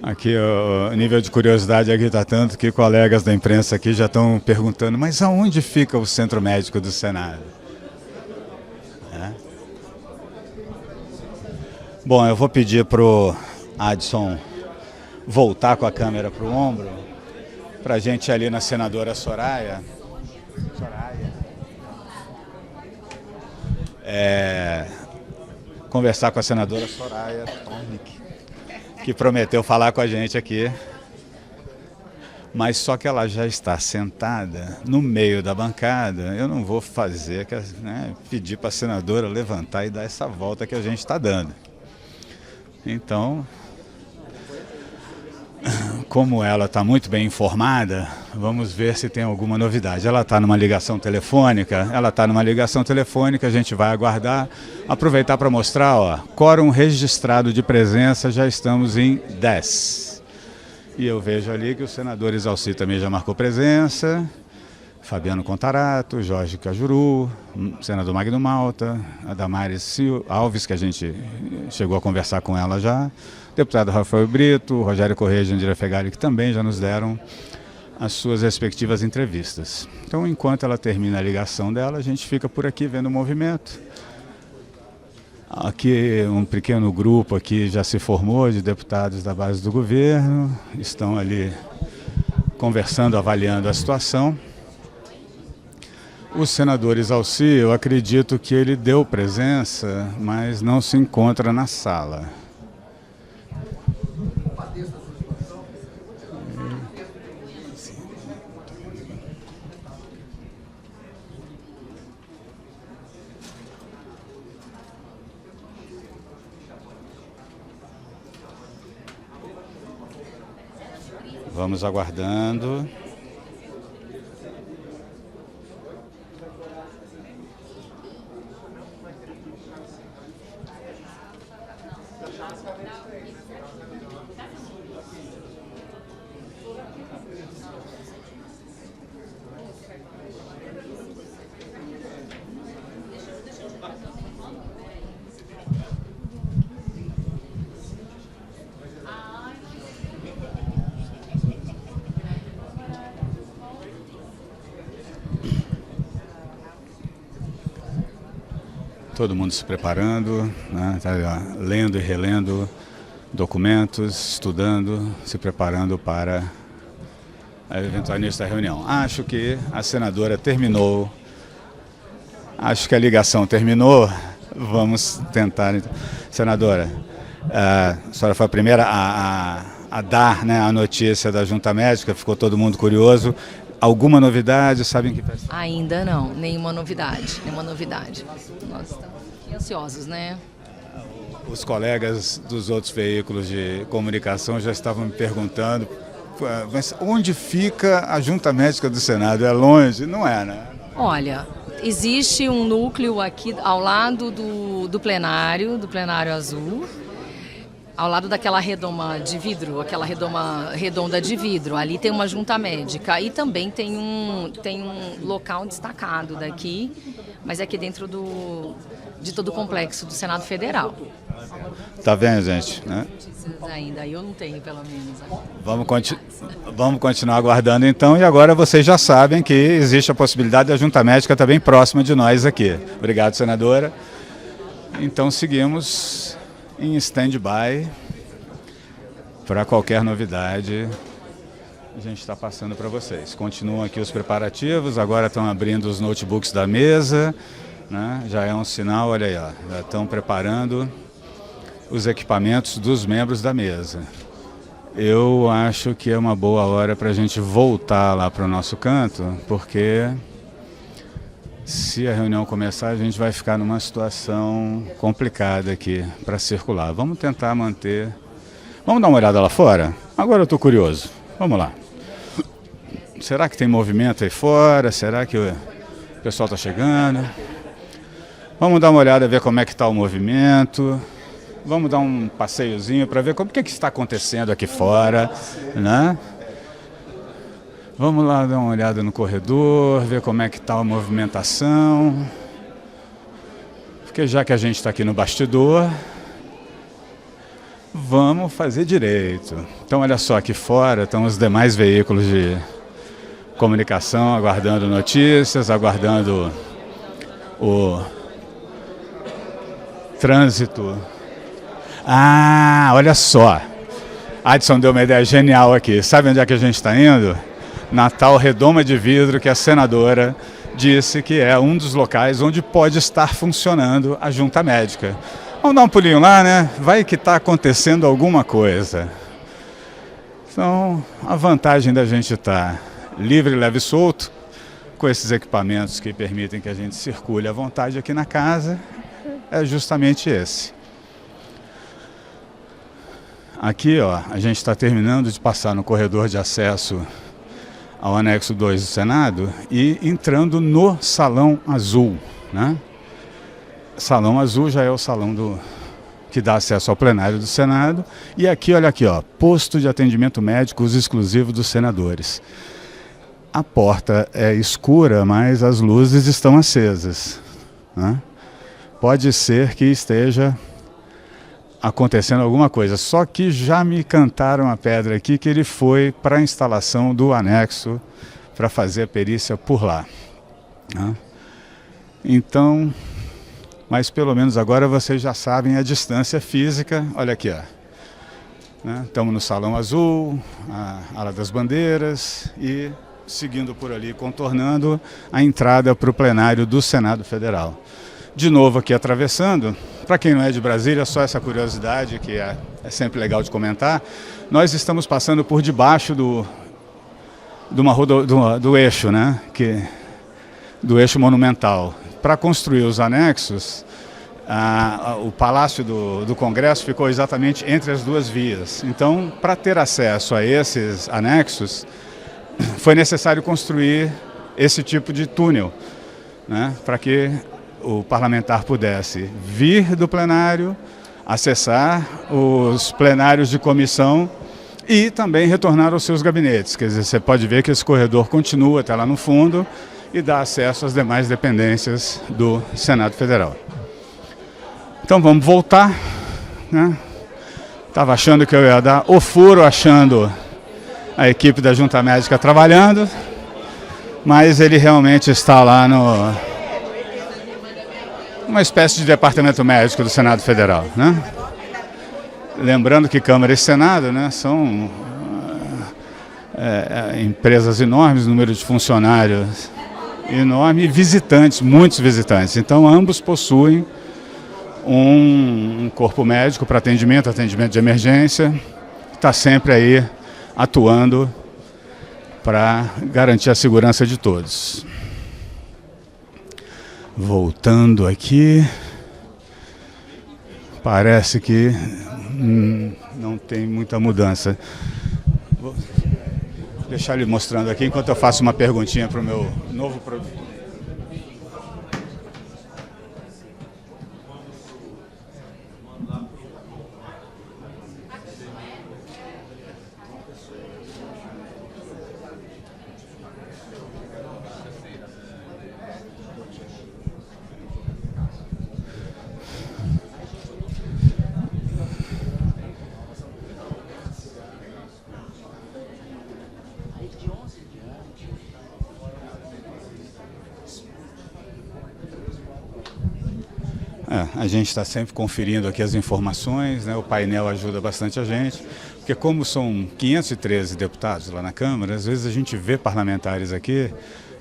Aqui o nível de curiosidade aqui está tanto que colegas da imprensa aqui já estão perguntando, mas aonde fica o Centro Médico do Senado? Bom, eu vou pedir para o Adson voltar com a câmera para o ombro, para a gente ir ali na senadora Soraya. Conversar com a senadora Soraya, que prometeu falar com a gente aqui. Mas só que ela já está sentada no meio da bancada, eu não vou fazer, pedir para a senadora levantar e dar essa volta que a gente está dando. Então, como ela está muito bem informada, vamos ver se tem alguma novidade. Ela está numa ligação telefônica, a gente vai aguardar. Aproveitar para mostrar, quórum registrado de presença, já estamos em 10. E eu vejo ali que o senador Exalci também já marcou presença, Fabiano Contarato, Jorge Cajuru, senador Magno Malta, a Damares Alves, que a gente chegou a conversar com ela já, deputado Rafael Brito, Rogério Correia e Jandira Fegali, que também já nos deram as suas respectivas entrevistas. Então, enquanto ela termina a ligação dela, a gente fica por aqui vendo o movimento. Aqui um pequeno grupo aqui já se formou de deputados da base do governo, estão ali conversando, avaliando a situação. O senador Exalci, eu acredito que ele deu presença, mas não se encontra na sala. Vamos aguardando. Todo mundo se preparando, né? Tá lendo e relendo documentos, estudando, se preparando para a eventual início da reunião. Acho que a senadora terminou, acho que a ligação terminou, vamos tentar. Senadora, a senhora foi a primeira a dar, né, a notícia da junta médica, ficou todo mundo curioso. Alguma novidade, sabem que... Ainda não, nenhuma novidade. Nós estamos aqui ansiosos, né? Os colegas dos outros veículos de comunicação já estavam me perguntando, mas onde fica a junta médica do Senado? É longe? Não é, né? Olha, existe um núcleo aqui ao lado do plenário azul, ao lado daquela redoma de vidro, aquela redoma redonda de vidro. Ali tem uma junta médica e também tem um local destacado daqui, mas é aqui dentro de todo o complexo do Senado Federal. Tá vendo, gente? Né? Ainda eu não tenho, pelo menos. Vamos continuar aguardando então, e agora vocês já sabem que existe a possibilidade da junta médica também próxima de nós aqui. Obrigado, senadora. Então seguimos em stand-by para qualquer novidade. A gente está passando para vocês. Continuam aqui os preparativos, agora estão abrindo os notebooks da mesa, né? Já é um sinal, olha aí, ó, já estão preparando os equipamentos dos membros da mesa. Eu acho que é uma boa hora para a gente voltar lá para o nosso canto, porque se a reunião começar, a gente vai ficar numa situação complicada aqui para circular. Vamos tentar manter... Vamos dar uma olhada lá fora? Agora eu estou curioso. Vamos lá. Será que tem movimento aí fora? Será que o pessoal está chegando? Vamos dar uma olhada, ver como é que está o movimento. Vamos dar um passeiozinho para ver o que está acontecendo aqui fora, né? Vamos lá dar uma olhada no corredor, ver como é que está a movimentação. Porque já que a gente está aqui no bastidor, vamos fazer direito. Então olha só, aqui fora estão os demais veículos de comunicação aguardando notícias, aguardando o trânsito. Ah, olha só. Adson deu uma ideia genial aqui. Sabe onde é que a gente está indo? Na tal redoma de vidro que a senadora disse que é um dos locais onde pode estar funcionando a junta médica. Vamos dar um pulinho lá, né? Vai que está acontecendo alguma coisa. Então, a vantagem da gente estar livre, leve e solto, com esses equipamentos que permitem que a gente circule à vontade aqui na casa, é justamente esse. Aqui, ó, a gente está terminando de passar no corredor de acesso ao anexo 2 do Senado e entrando no Salão Azul, né? Salão Azul já é o salão que dá acesso ao plenário do Senado. E aqui, olha aqui, ó, posto de atendimento médico exclusivo dos senadores. A porta é escura, mas as luzes estão acesas, né? Pode ser que esteja acontecendo alguma coisa, só que já me cantaram a pedra aqui que ele foi para a instalação do anexo para fazer a perícia por lá, né? Então, mas pelo menos agora vocês já sabem a distância física. Olha aqui, ó, né? Estamos no Salão Azul, a ala das bandeiras e seguindo por ali, contornando a entrada para o plenário do Senado Federal. De novo aqui atravessando, para quem não é de Brasília, só essa curiosidade que é sempre legal de comentar, nós estamos passando por debaixo do eixo, né? Do eixo monumental. Para construir os anexos, o Palácio do Congresso ficou exatamente entre as duas vias. Então, para ter acesso a esses anexos, foi necessário construir esse tipo de túnel, né? Para que o parlamentar pudesse vir do plenário, acessar os plenários de comissão e também retornar aos seus gabinetes. Quer dizer, você pode ver que esse corredor continua até lá no fundo e dá acesso às demais dependências do Senado Federal. Então vamos voltar, né? Estava achando que eu ia dar o furo, achando a equipe da Junta Médica trabalhando, mas ele realmente está lá uma espécie de departamento médico do Senado Federal, né? Lembrando que Câmara e Senado, né, são empresas enormes, número de funcionários enorme e visitantes, muitos visitantes. Então, ambos possuem um corpo médico para atendimento de emergência, está sempre aí atuando para garantir a segurança de todos. Voltando aqui, parece que não tem muita mudança. Vou deixar ele mostrando aqui enquanto eu faço uma perguntinha para o meu novo produtor. A gente está sempre conferindo aqui as informações, né? O painel ajuda bastante a gente, porque como são 513 deputados lá na Câmara, às vezes a gente vê parlamentares aqui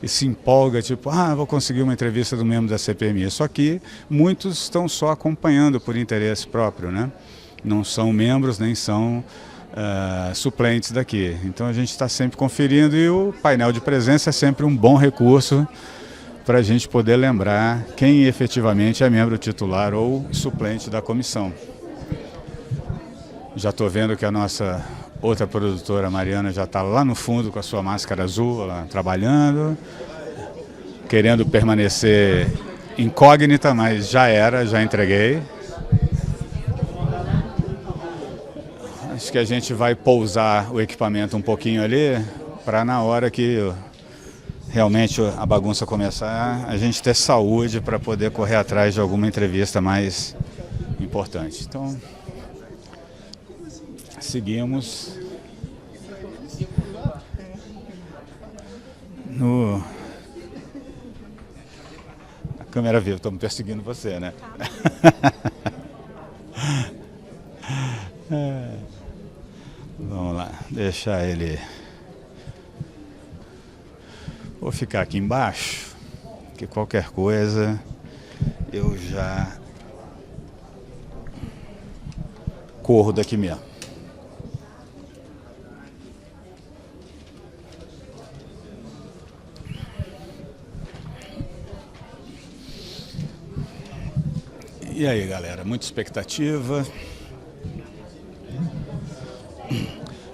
e se empolga, tipo, vou conseguir uma entrevista do membro da CPMI. Só que muitos estão só acompanhando por interesse próprio, né? Não são membros, nem são suplentes daqui. Então a gente está sempre conferindo e o painel de presença é sempre um bom recurso para a gente poder lembrar quem efetivamente é membro titular ou suplente da comissão. Já estou vendo que a nossa outra produtora, Mariana, já está lá no fundo com a sua máscara azul, lá, trabalhando, querendo permanecer incógnita, mas já entreguei. Acho que a gente vai pousar o equipamento um pouquinho ali, para na hora que realmente a bagunça começar, a gente ter saúde para poder correr atrás de alguma entrevista mais importante. Então, seguimos a câmera viva, estou me perseguindo você, né? Vamos lá, deixar ele. Vou ficar aqui embaixo, porque qualquer coisa eu já corro daqui mesmo. E aí, galera, muita expectativa.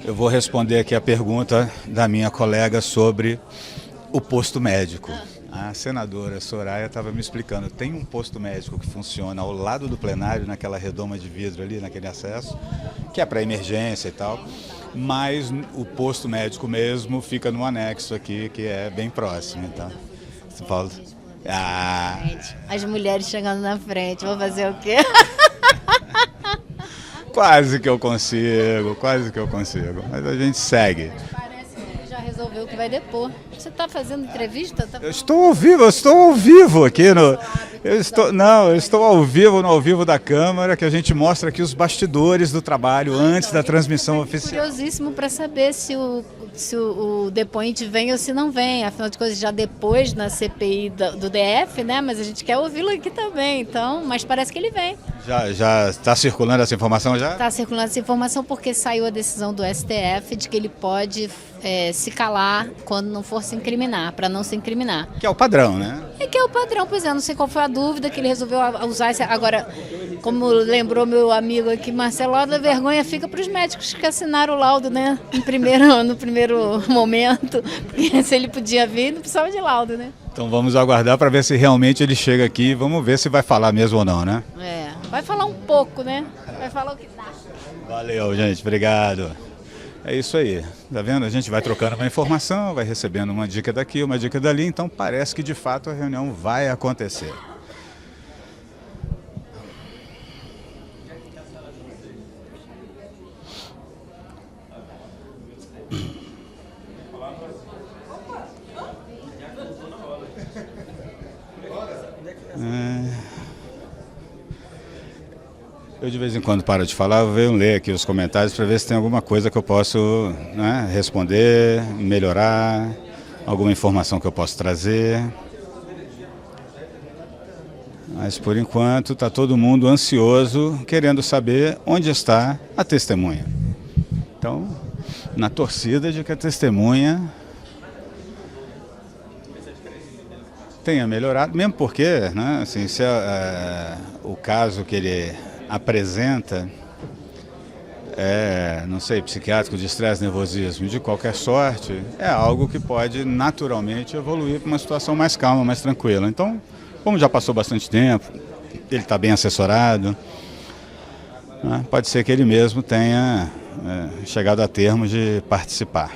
Eu vou responder aqui a pergunta da minha colega sobre o posto médico. A senadora Soraya estava me explicando, tem um posto médico que funciona ao lado do plenário, naquela redoma de vidro ali, naquele acesso, que é para emergência e tal, mas o posto médico mesmo fica no anexo aqui, que é bem próximo. Então, você fala... As mulheres chegando na frente, vou fazer o quê? Quase que eu consigo, mas a gente segue. Já resolveu que vai depor. Você está fazendo entrevista? Eu estou ao vivo aqui no... Eu estou ao vivo da Câmara, que a gente mostra aqui os bastidores do trabalho antes da transmissão oficial. Curiosíssimo para saber se o depoente vem ou se não vem. Afinal de contas, já depois na CPI do DF, né? Mas a gente quer ouvi-lo aqui também, então, mas parece que ele vem. Já está circulando essa informação já? Está circulando essa informação porque saiu a decisão do STF de que ele pode se calar quando não for se incriminar, para não se incriminar. Que é o padrão, né? Que é o padrão, pois é, não sei qual foi a dúvida que ele resolveu usar. Agora, como lembrou meu amigo aqui, Marcelo, a vergonha fica para os médicos que assinaram o laudo, né? No primeiro momento, porque se ele podia vir, não precisava de laudo, né? Então vamos aguardar para ver se realmente ele chega aqui, vamos ver se vai falar mesmo ou não, né? Vai falar um pouco, né? Vai falar o que dá. Valeu, gente, obrigado. É isso aí, tá vendo? A gente vai trocando uma informação, vai recebendo uma dica daqui, uma dica dali, então parece que de fato a reunião vai acontecer. Eu de vez em quando paro de falar, eu venho ler aqui os comentários para ver se tem alguma coisa que eu posso, né, responder, melhorar, alguma informação que eu posso trazer. Mas por enquanto está todo mundo ansioso, querendo saber onde está a testemunha. Então, na torcida de que a testemunha tenha melhorado, mesmo porque, né, assim, se o caso que ele apresenta não sei, psiquiátrico de estresse, nervosismo, de qualquer sorte, é algo que pode naturalmente evoluir para uma situação mais calma, mais tranquila. Então, como já passou bastante tempo, ele está bem assessorado, né, pode ser que ele mesmo tenha chegado a termo de participar.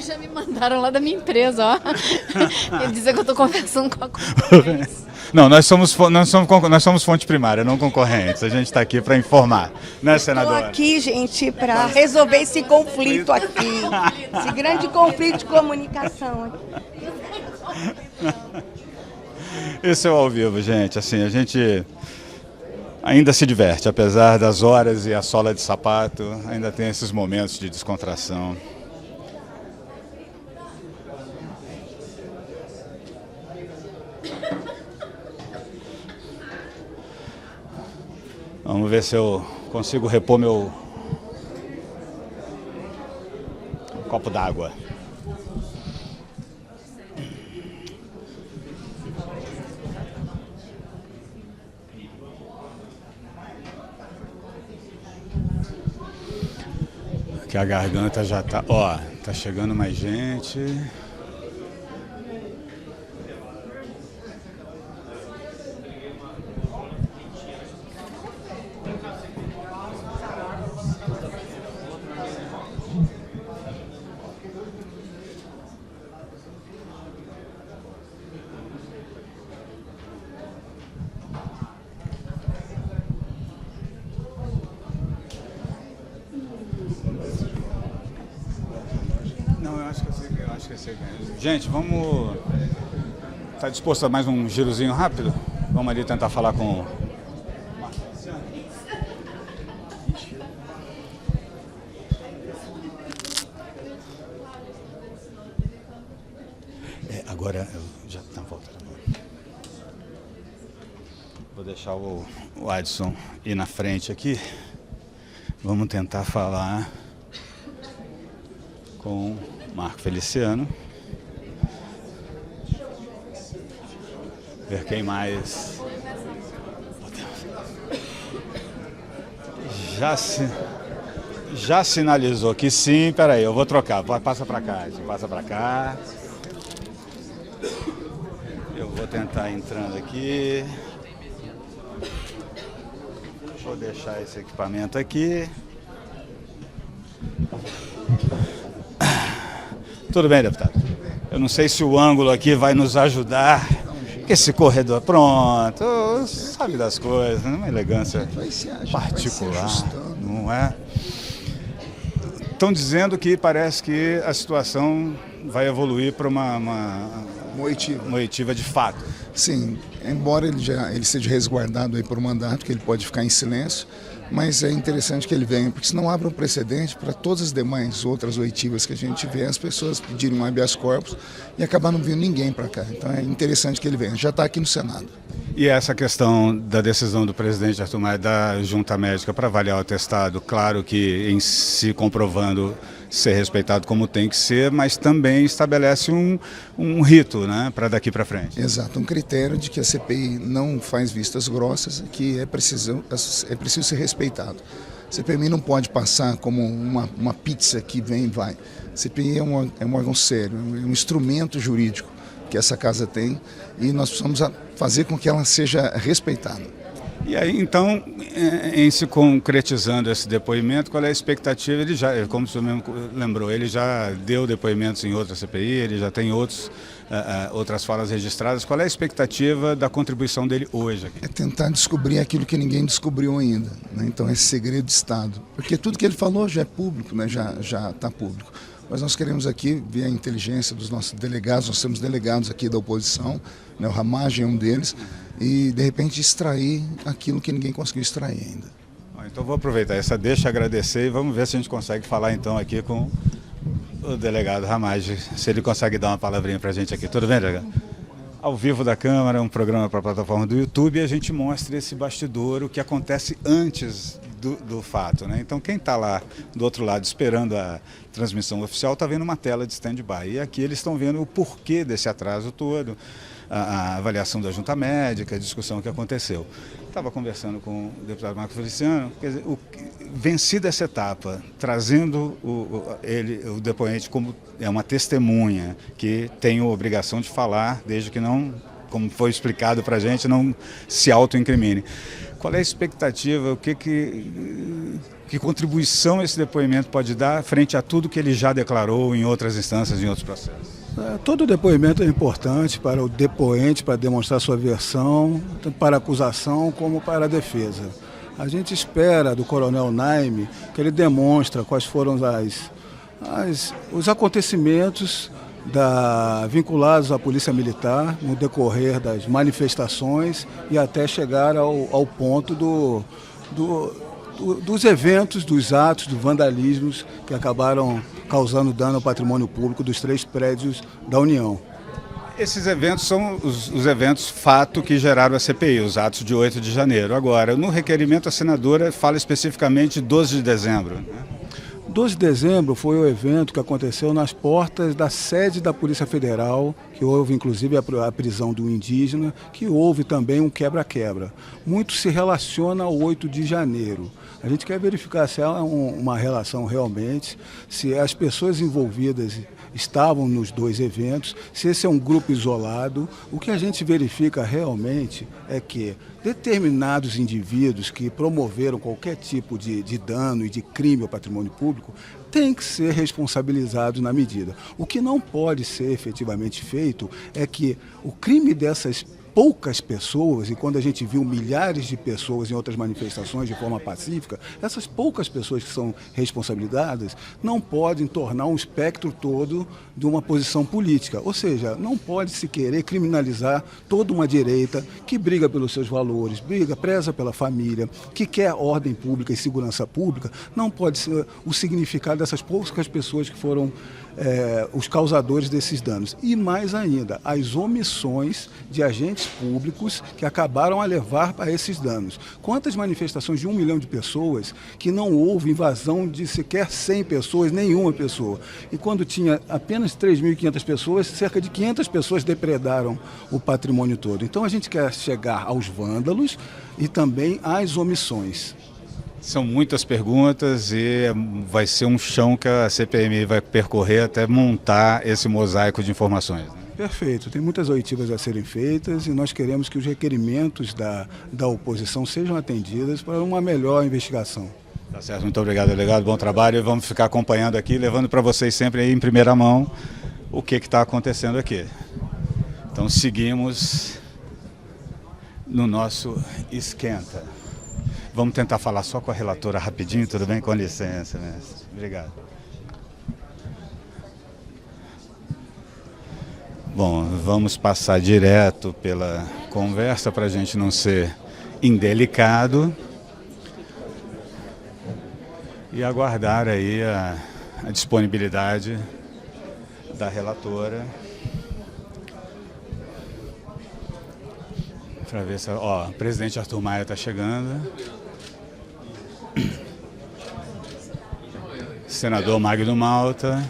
Já me mandaram lá da minha empresa, ó. Ele dizer que eu estou conversando com a concorrência. Não, nós somos fonte primária, não concorrentes. A gente está aqui para informar, né, senadora? Estou aqui, gente, para resolver esse conflito aqui. Esse grande conflito de comunicação aqui. Esse é o ao vivo, gente. Assim, a gente ainda se diverte, apesar das horas e a sola de sapato, ainda tem esses momentos de descontração. Vamos ver se eu consigo repor meu copo d'água. Que a garganta já tá, ó, tá chegando mais gente. Gente, vamos... Está disposto a mais um girozinho rápido? Vamos ali tentar falar com... Agora, já está voltando. Vou deixar o Adson ir na frente aqui. Vamos tentar falar com Marco Feliciano. Ver quem mais já sinalizou que sim. Peraí, eu vou trocar. Passa para cá, passa para cá. Eu vou tentar entrando aqui. Vou deixar esse equipamento aqui. Tudo bem, deputado? Eu não sei se o ângulo aqui vai nos ajudar. Esse corredor, pronto, sabe das coisas, né? Uma elegância particular, não é? Estão dizendo que parece que a situação vai evoluir para uma oitiva de fato. Sim, embora ele seja resguardado aí por um mandato, que ele pode ficar em silêncio, mas é interessante que ele venha, porque senão abre um precedente para todas as demais outras oitivas que a gente vê, as pessoas pedirem um habeas corpus e acabar não vindo ninguém para cá. Então é interessante que ele venha, já está aqui no Senado. E essa questão da decisão do presidente Arthur Maia da junta médica para avaliar o atestado, claro que em si comprovando ser respeitado como tem que ser, mas também estabelece um rito, né, para daqui para frente. Exato, um critério de que a CPI não faz vistas grossas, que é preciso ser respeitado. A CPI não pode passar como uma pizza que vem e vai. A CPI é um órgão sério, é um instrumento jurídico que essa casa tem e nós precisamos fazer com que ela seja respeitada. E aí, então, em se concretizando esse depoimento, qual é a expectativa? Ele já, como o senhor mesmo lembrou, ele já deu depoimentos em outra CPI, ele já tem outras falas registradas. Qual é a expectativa da contribuição dele hoje aqui? É tentar descobrir aquilo que ninguém descobriu ainda, né? Então, esse segredo de Estado. Porque tudo que ele falou já é público, né? Já está público. Mas nós queremos aqui ver a inteligência dos nossos delegados, nós temos delegados aqui da oposição, né? O Ramagem é um deles, e de repente extrair aquilo que ninguém conseguiu extrair ainda. Então vou aproveitar essa deixa, agradecer e vamos ver se a gente consegue falar então aqui com o delegado Ramagem, se ele consegue dar uma palavrinha para a gente aqui. Tudo bem, delegado? Ao vivo da Câmara, um programa para a plataforma do YouTube, e a gente mostra esse bastidor, o que acontece antes do fato, né? Então quem está lá do outro lado esperando a transmissão oficial está vendo uma tela de stand-by, e aqui eles estão vendo o porquê desse atraso todo, a avaliação da junta médica, a discussão que aconteceu. Estava conversando com o deputado Marco Feliciano, quer dizer, vencida essa etapa, trazendo o depoente como uma testemunha que tem a obrigação de falar, desde que não, como foi explicado para a gente, não se autoincrimine. Qual é a expectativa, que contribuição esse depoimento pode dar frente a tudo que ele já declarou em outras instâncias, em outros processos? Todo depoimento é importante para o depoente, para demonstrar sua versão, tanto para a acusação como para a defesa. A gente espera do coronel Naime que ele demonstre quais foram os acontecimentos vinculados à Polícia Militar no decorrer das manifestações e até chegar ao ponto dos eventos, dos atos, dos vandalismos que acabaram causando dano ao patrimônio público dos 3 prédios da União. Esses eventos são os eventos fato que geraram a CPI, os atos de 8 de janeiro. Agora, no requerimento, a senadora fala especificamente 12 de dezembro. Né? 12 de dezembro foi o evento que aconteceu nas portas da sede da Polícia Federal, que houve inclusive a prisão do indígena, que houve também um quebra-quebra. Muito se relaciona ao 8 de janeiro. A gente quer verificar se há uma relação realmente, se as pessoas envolvidas estavam nos 2 eventos, se esse é um grupo isolado. O que a gente verifica realmente é que determinados indivíduos que promoveram qualquer tipo de dano e de crime ao patrimônio público têm que ser responsabilizados na medida. O que não pode ser efetivamente feito é que o crime dessas poucas pessoas, e quando a gente viu milhares de pessoas em outras manifestações de forma pacífica, essas poucas pessoas que são responsabilizadas não podem tornar um espectro todo de uma posição política. Ou seja, não pode se querer criminalizar toda uma direita que briga pelos seus valores, preza pela família, que quer ordem pública e segurança pública. Não pode ser o significado dessas poucas pessoas que foram os causadores desses danos. E mais ainda, as omissões de agentes públicos que acabaram a levar a esses danos. Quantas manifestações de 1 milhão de pessoas que não houve invasão de sequer 100 pessoas, nenhuma pessoa. E quando tinha apenas 3.500 pessoas, cerca de 500 pessoas depredaram o patrimônio todo. Então a gente quer chegar aos vândalos e também às omissões. São muitas perguntas e vai ser um chão que a CPMI vai percorrer até montar esse mosaico de informações. Né? Perfeito. Tem muitas oitivas a serem feitas e nós queremos que os requerimentos da oposição sejam atendidos para uma melhor investigação. Tá certo. Muito obrigado, delegado. Bom trabalho. E vamos ficar acompanhando aqui, levando para vocês sempre aí em primeira mão o que está acontecendo aqui. Então seguimos no nosso esquenta. Vamos tentar falar só com a relatora rapidinho, tudo bem? Com licença, mestre. Obrigado. Bom, vamos passar direto pela conversa para a gente não ser indelicado e aguardar aí a disponibilidade da relatora para ver se... Ó, o presidente Arthur Maia está chegando. Senador Magno Malta.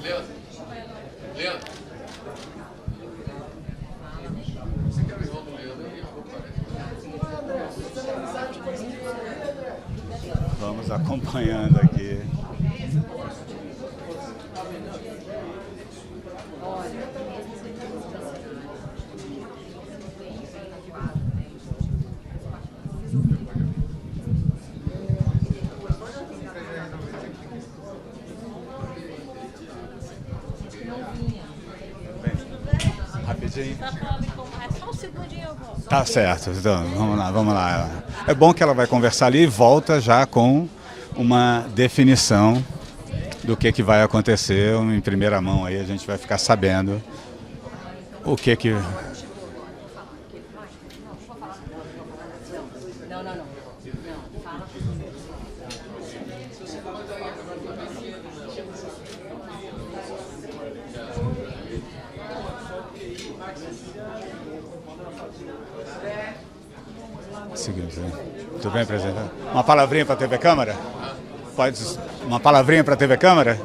Vamos acompanhando aqui. rapidinho. É só um segundinho eu vou. Tá certo, então vamos lá. É bom que ela vai conversar ali e volta já com uma definição do que vai acontecer em primeira mão. Aí a gente vai ficar sabendo o que... Seguinte, tudo bem, presidente? Uma palavrinha para a TV Câmara? Pode, uma palavrinha para a TV Câmara?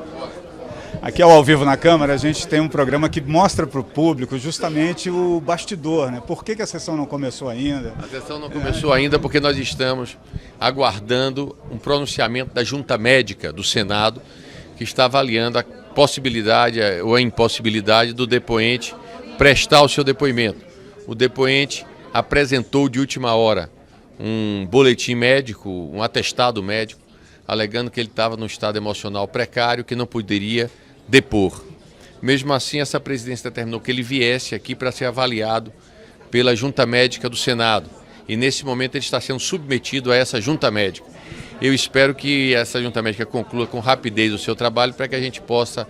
Aqui ao Vivo na Câmara, a gente tem um programa que mostra para o público justamente o bastidor, né? Por que a sessão não começou ainda? A sessão não começou ainda porque nós estamos aguardando um pronunciamento da Junta Médica do Senado, que está avaliando a possibilidade ou a impossibilidade do depoente prestar o seu depoimento. O depoente apresentou de última hora um boletim médico, um atestado médico, alegando que ele estava num estado emocional precário, que não poderia depor. Mesmo assim, essa presidência determinou que ele viesse aqui para ser avaliado pela Junta Médica do Senado. E nesse momento ele está sendo submetido a essa Junta Médica. Eu espero que essa Junta Médica conclua com rapidez o seu trabalho para que a gente possa,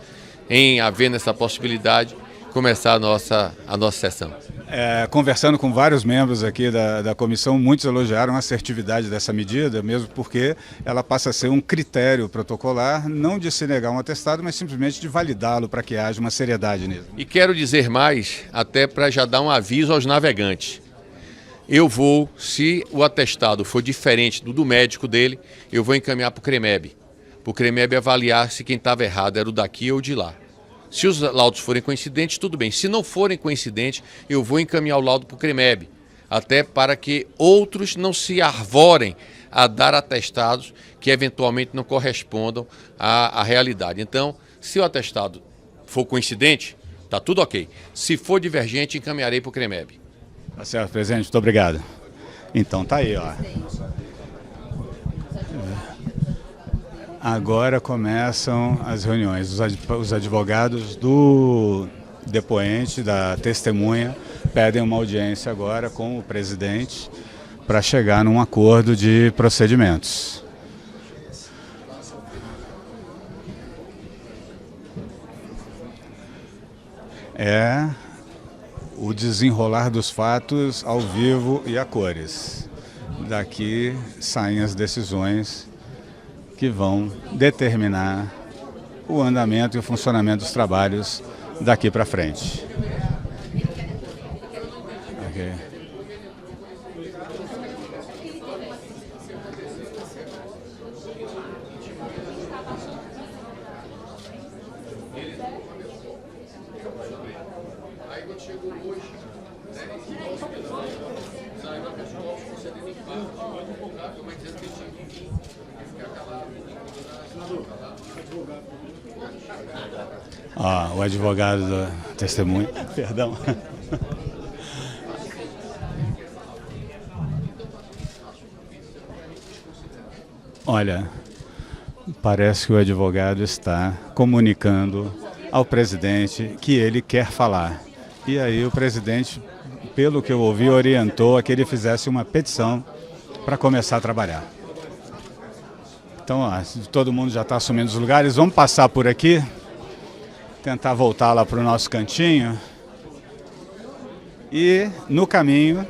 havendo essa possibilidade, começar a nossa sessão. Conversando com vários membros aqui da comissão, muitos elogiaram a assertividade dessa medida, mesmo porque ela passa a ser um critério protocolar, não de se negar um atestado, mas simplesmente de validá-lo para que haja uma seriedade nisso. E quero dizer mais, até para já dar um aviso aos navegantes. Eu vou, se o atestado for diferente do médico dele, eu vou encaminhar para o CREMEB. Para o CREMEB avaliar se quem estava errado era o daqui ou de lá. Se os laudos forem coincidentes, tudo bem. Se não forem coincidentes, eu vou encaminhar o laudo para o CREMEB, até para que outros não se arvorem a dar atestados que eventualmente não correspondam à realidade. Então, se o atestado for coincidente, está tudo ok. Se for divergente, encaminharei para o CREMEB. Tá certo, presidente. Muito obrigado. Então, tá aí, ó. Agora começam as reuniões. Os advogados do depoente, da testemunha, pedem uma audiência agora com o presidente para chegar num acordo de procedimentos. É o desenrolar dos fatos ao vivo e a cores. Daqui saem as decisões que vão determinar o andamento e o funcionamento dos trabalhos daqui para frente. Okay. O advogado da testemunha, perdão. Olha, parece que o advogado está comunicando ao presidente que ele quer falar. E aí o presidente, pelo que eu ouvi, orientou a que ele fizesse uma petição para começar a trabalhar. Então, todo mundo já está assumindo os lugares. Vamos passar por aqui, tentar voltar lá para o nosso cantinho. E, no caminho,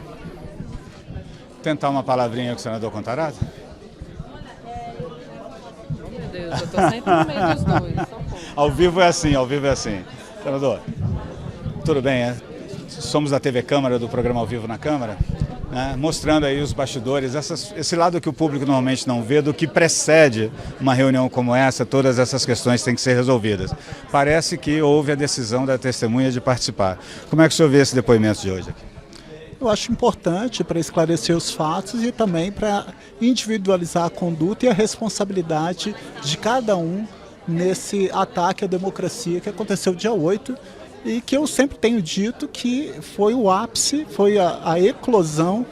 tentar uma palavrinha com o senador Contarato. Meu Deus, eu estou sempre no meio dos dois. Ao vivo é assim. Senador, tudo bem, somos da TV Câmara, do programa Ao Vivo na Câmara, né, mostrando aí os bastidores, esse lado que o público normalmente não vê, do que precede uma reunião como essa. Todas essas questões têm que ser resolvidas. Parece que houve a decisão da testemunha de participar. Como é que o senhor vê esse depoimento de hoje aqui? Eu acho importante para esclarecer os fatos e também para individualizar a conduta e a responsabilidade de cada um nesse ataque à democracia que aconteceu dia 8 e que eu sempre tenho dito que foi o ápice, foi a eclosão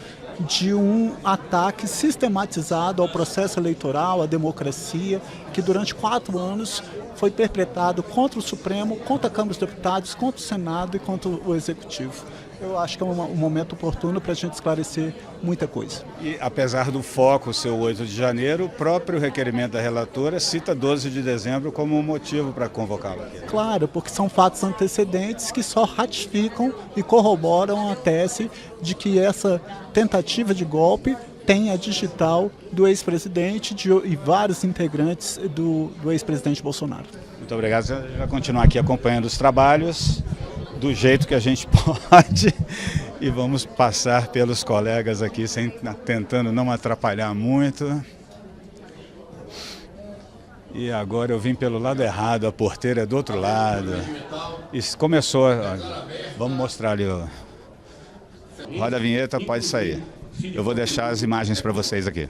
de um ataque sistematizado ao processo eleitoral, à democracia, que durante 4 anos foi perpetrado contra o Supremo, contra a Câmara dos Deputados, contra o Senado e contra o Executivo. Eu acho que é um momento oportuno para a gente esclarecer muita coisa. E apesar do foco ser o 8 de janeiro, o próprio requerimento da relatora cita 12 de dezembro como um motivo para convocá-lo aqui. Claro, porque são fatos antecedentes que só ratificam e corroboram a tese de que essa tentativa de golpe tem a digital do ex-presidente e vários integrantes do ex-presidente Bolsonaro. Muito obrigado. Você vai continuar aqui acompanhando os trabalhos do jeito que a gente pode e vamos passar pelos colegas aqui tentando não atrapalhar muito. E agora eu vim pelo lado errado, a porteira é do outro lado. Isso começou, vamos mostrar ali. Roda a vinheta, pode sair. Eu vou deixar as imagens para vocês aqui.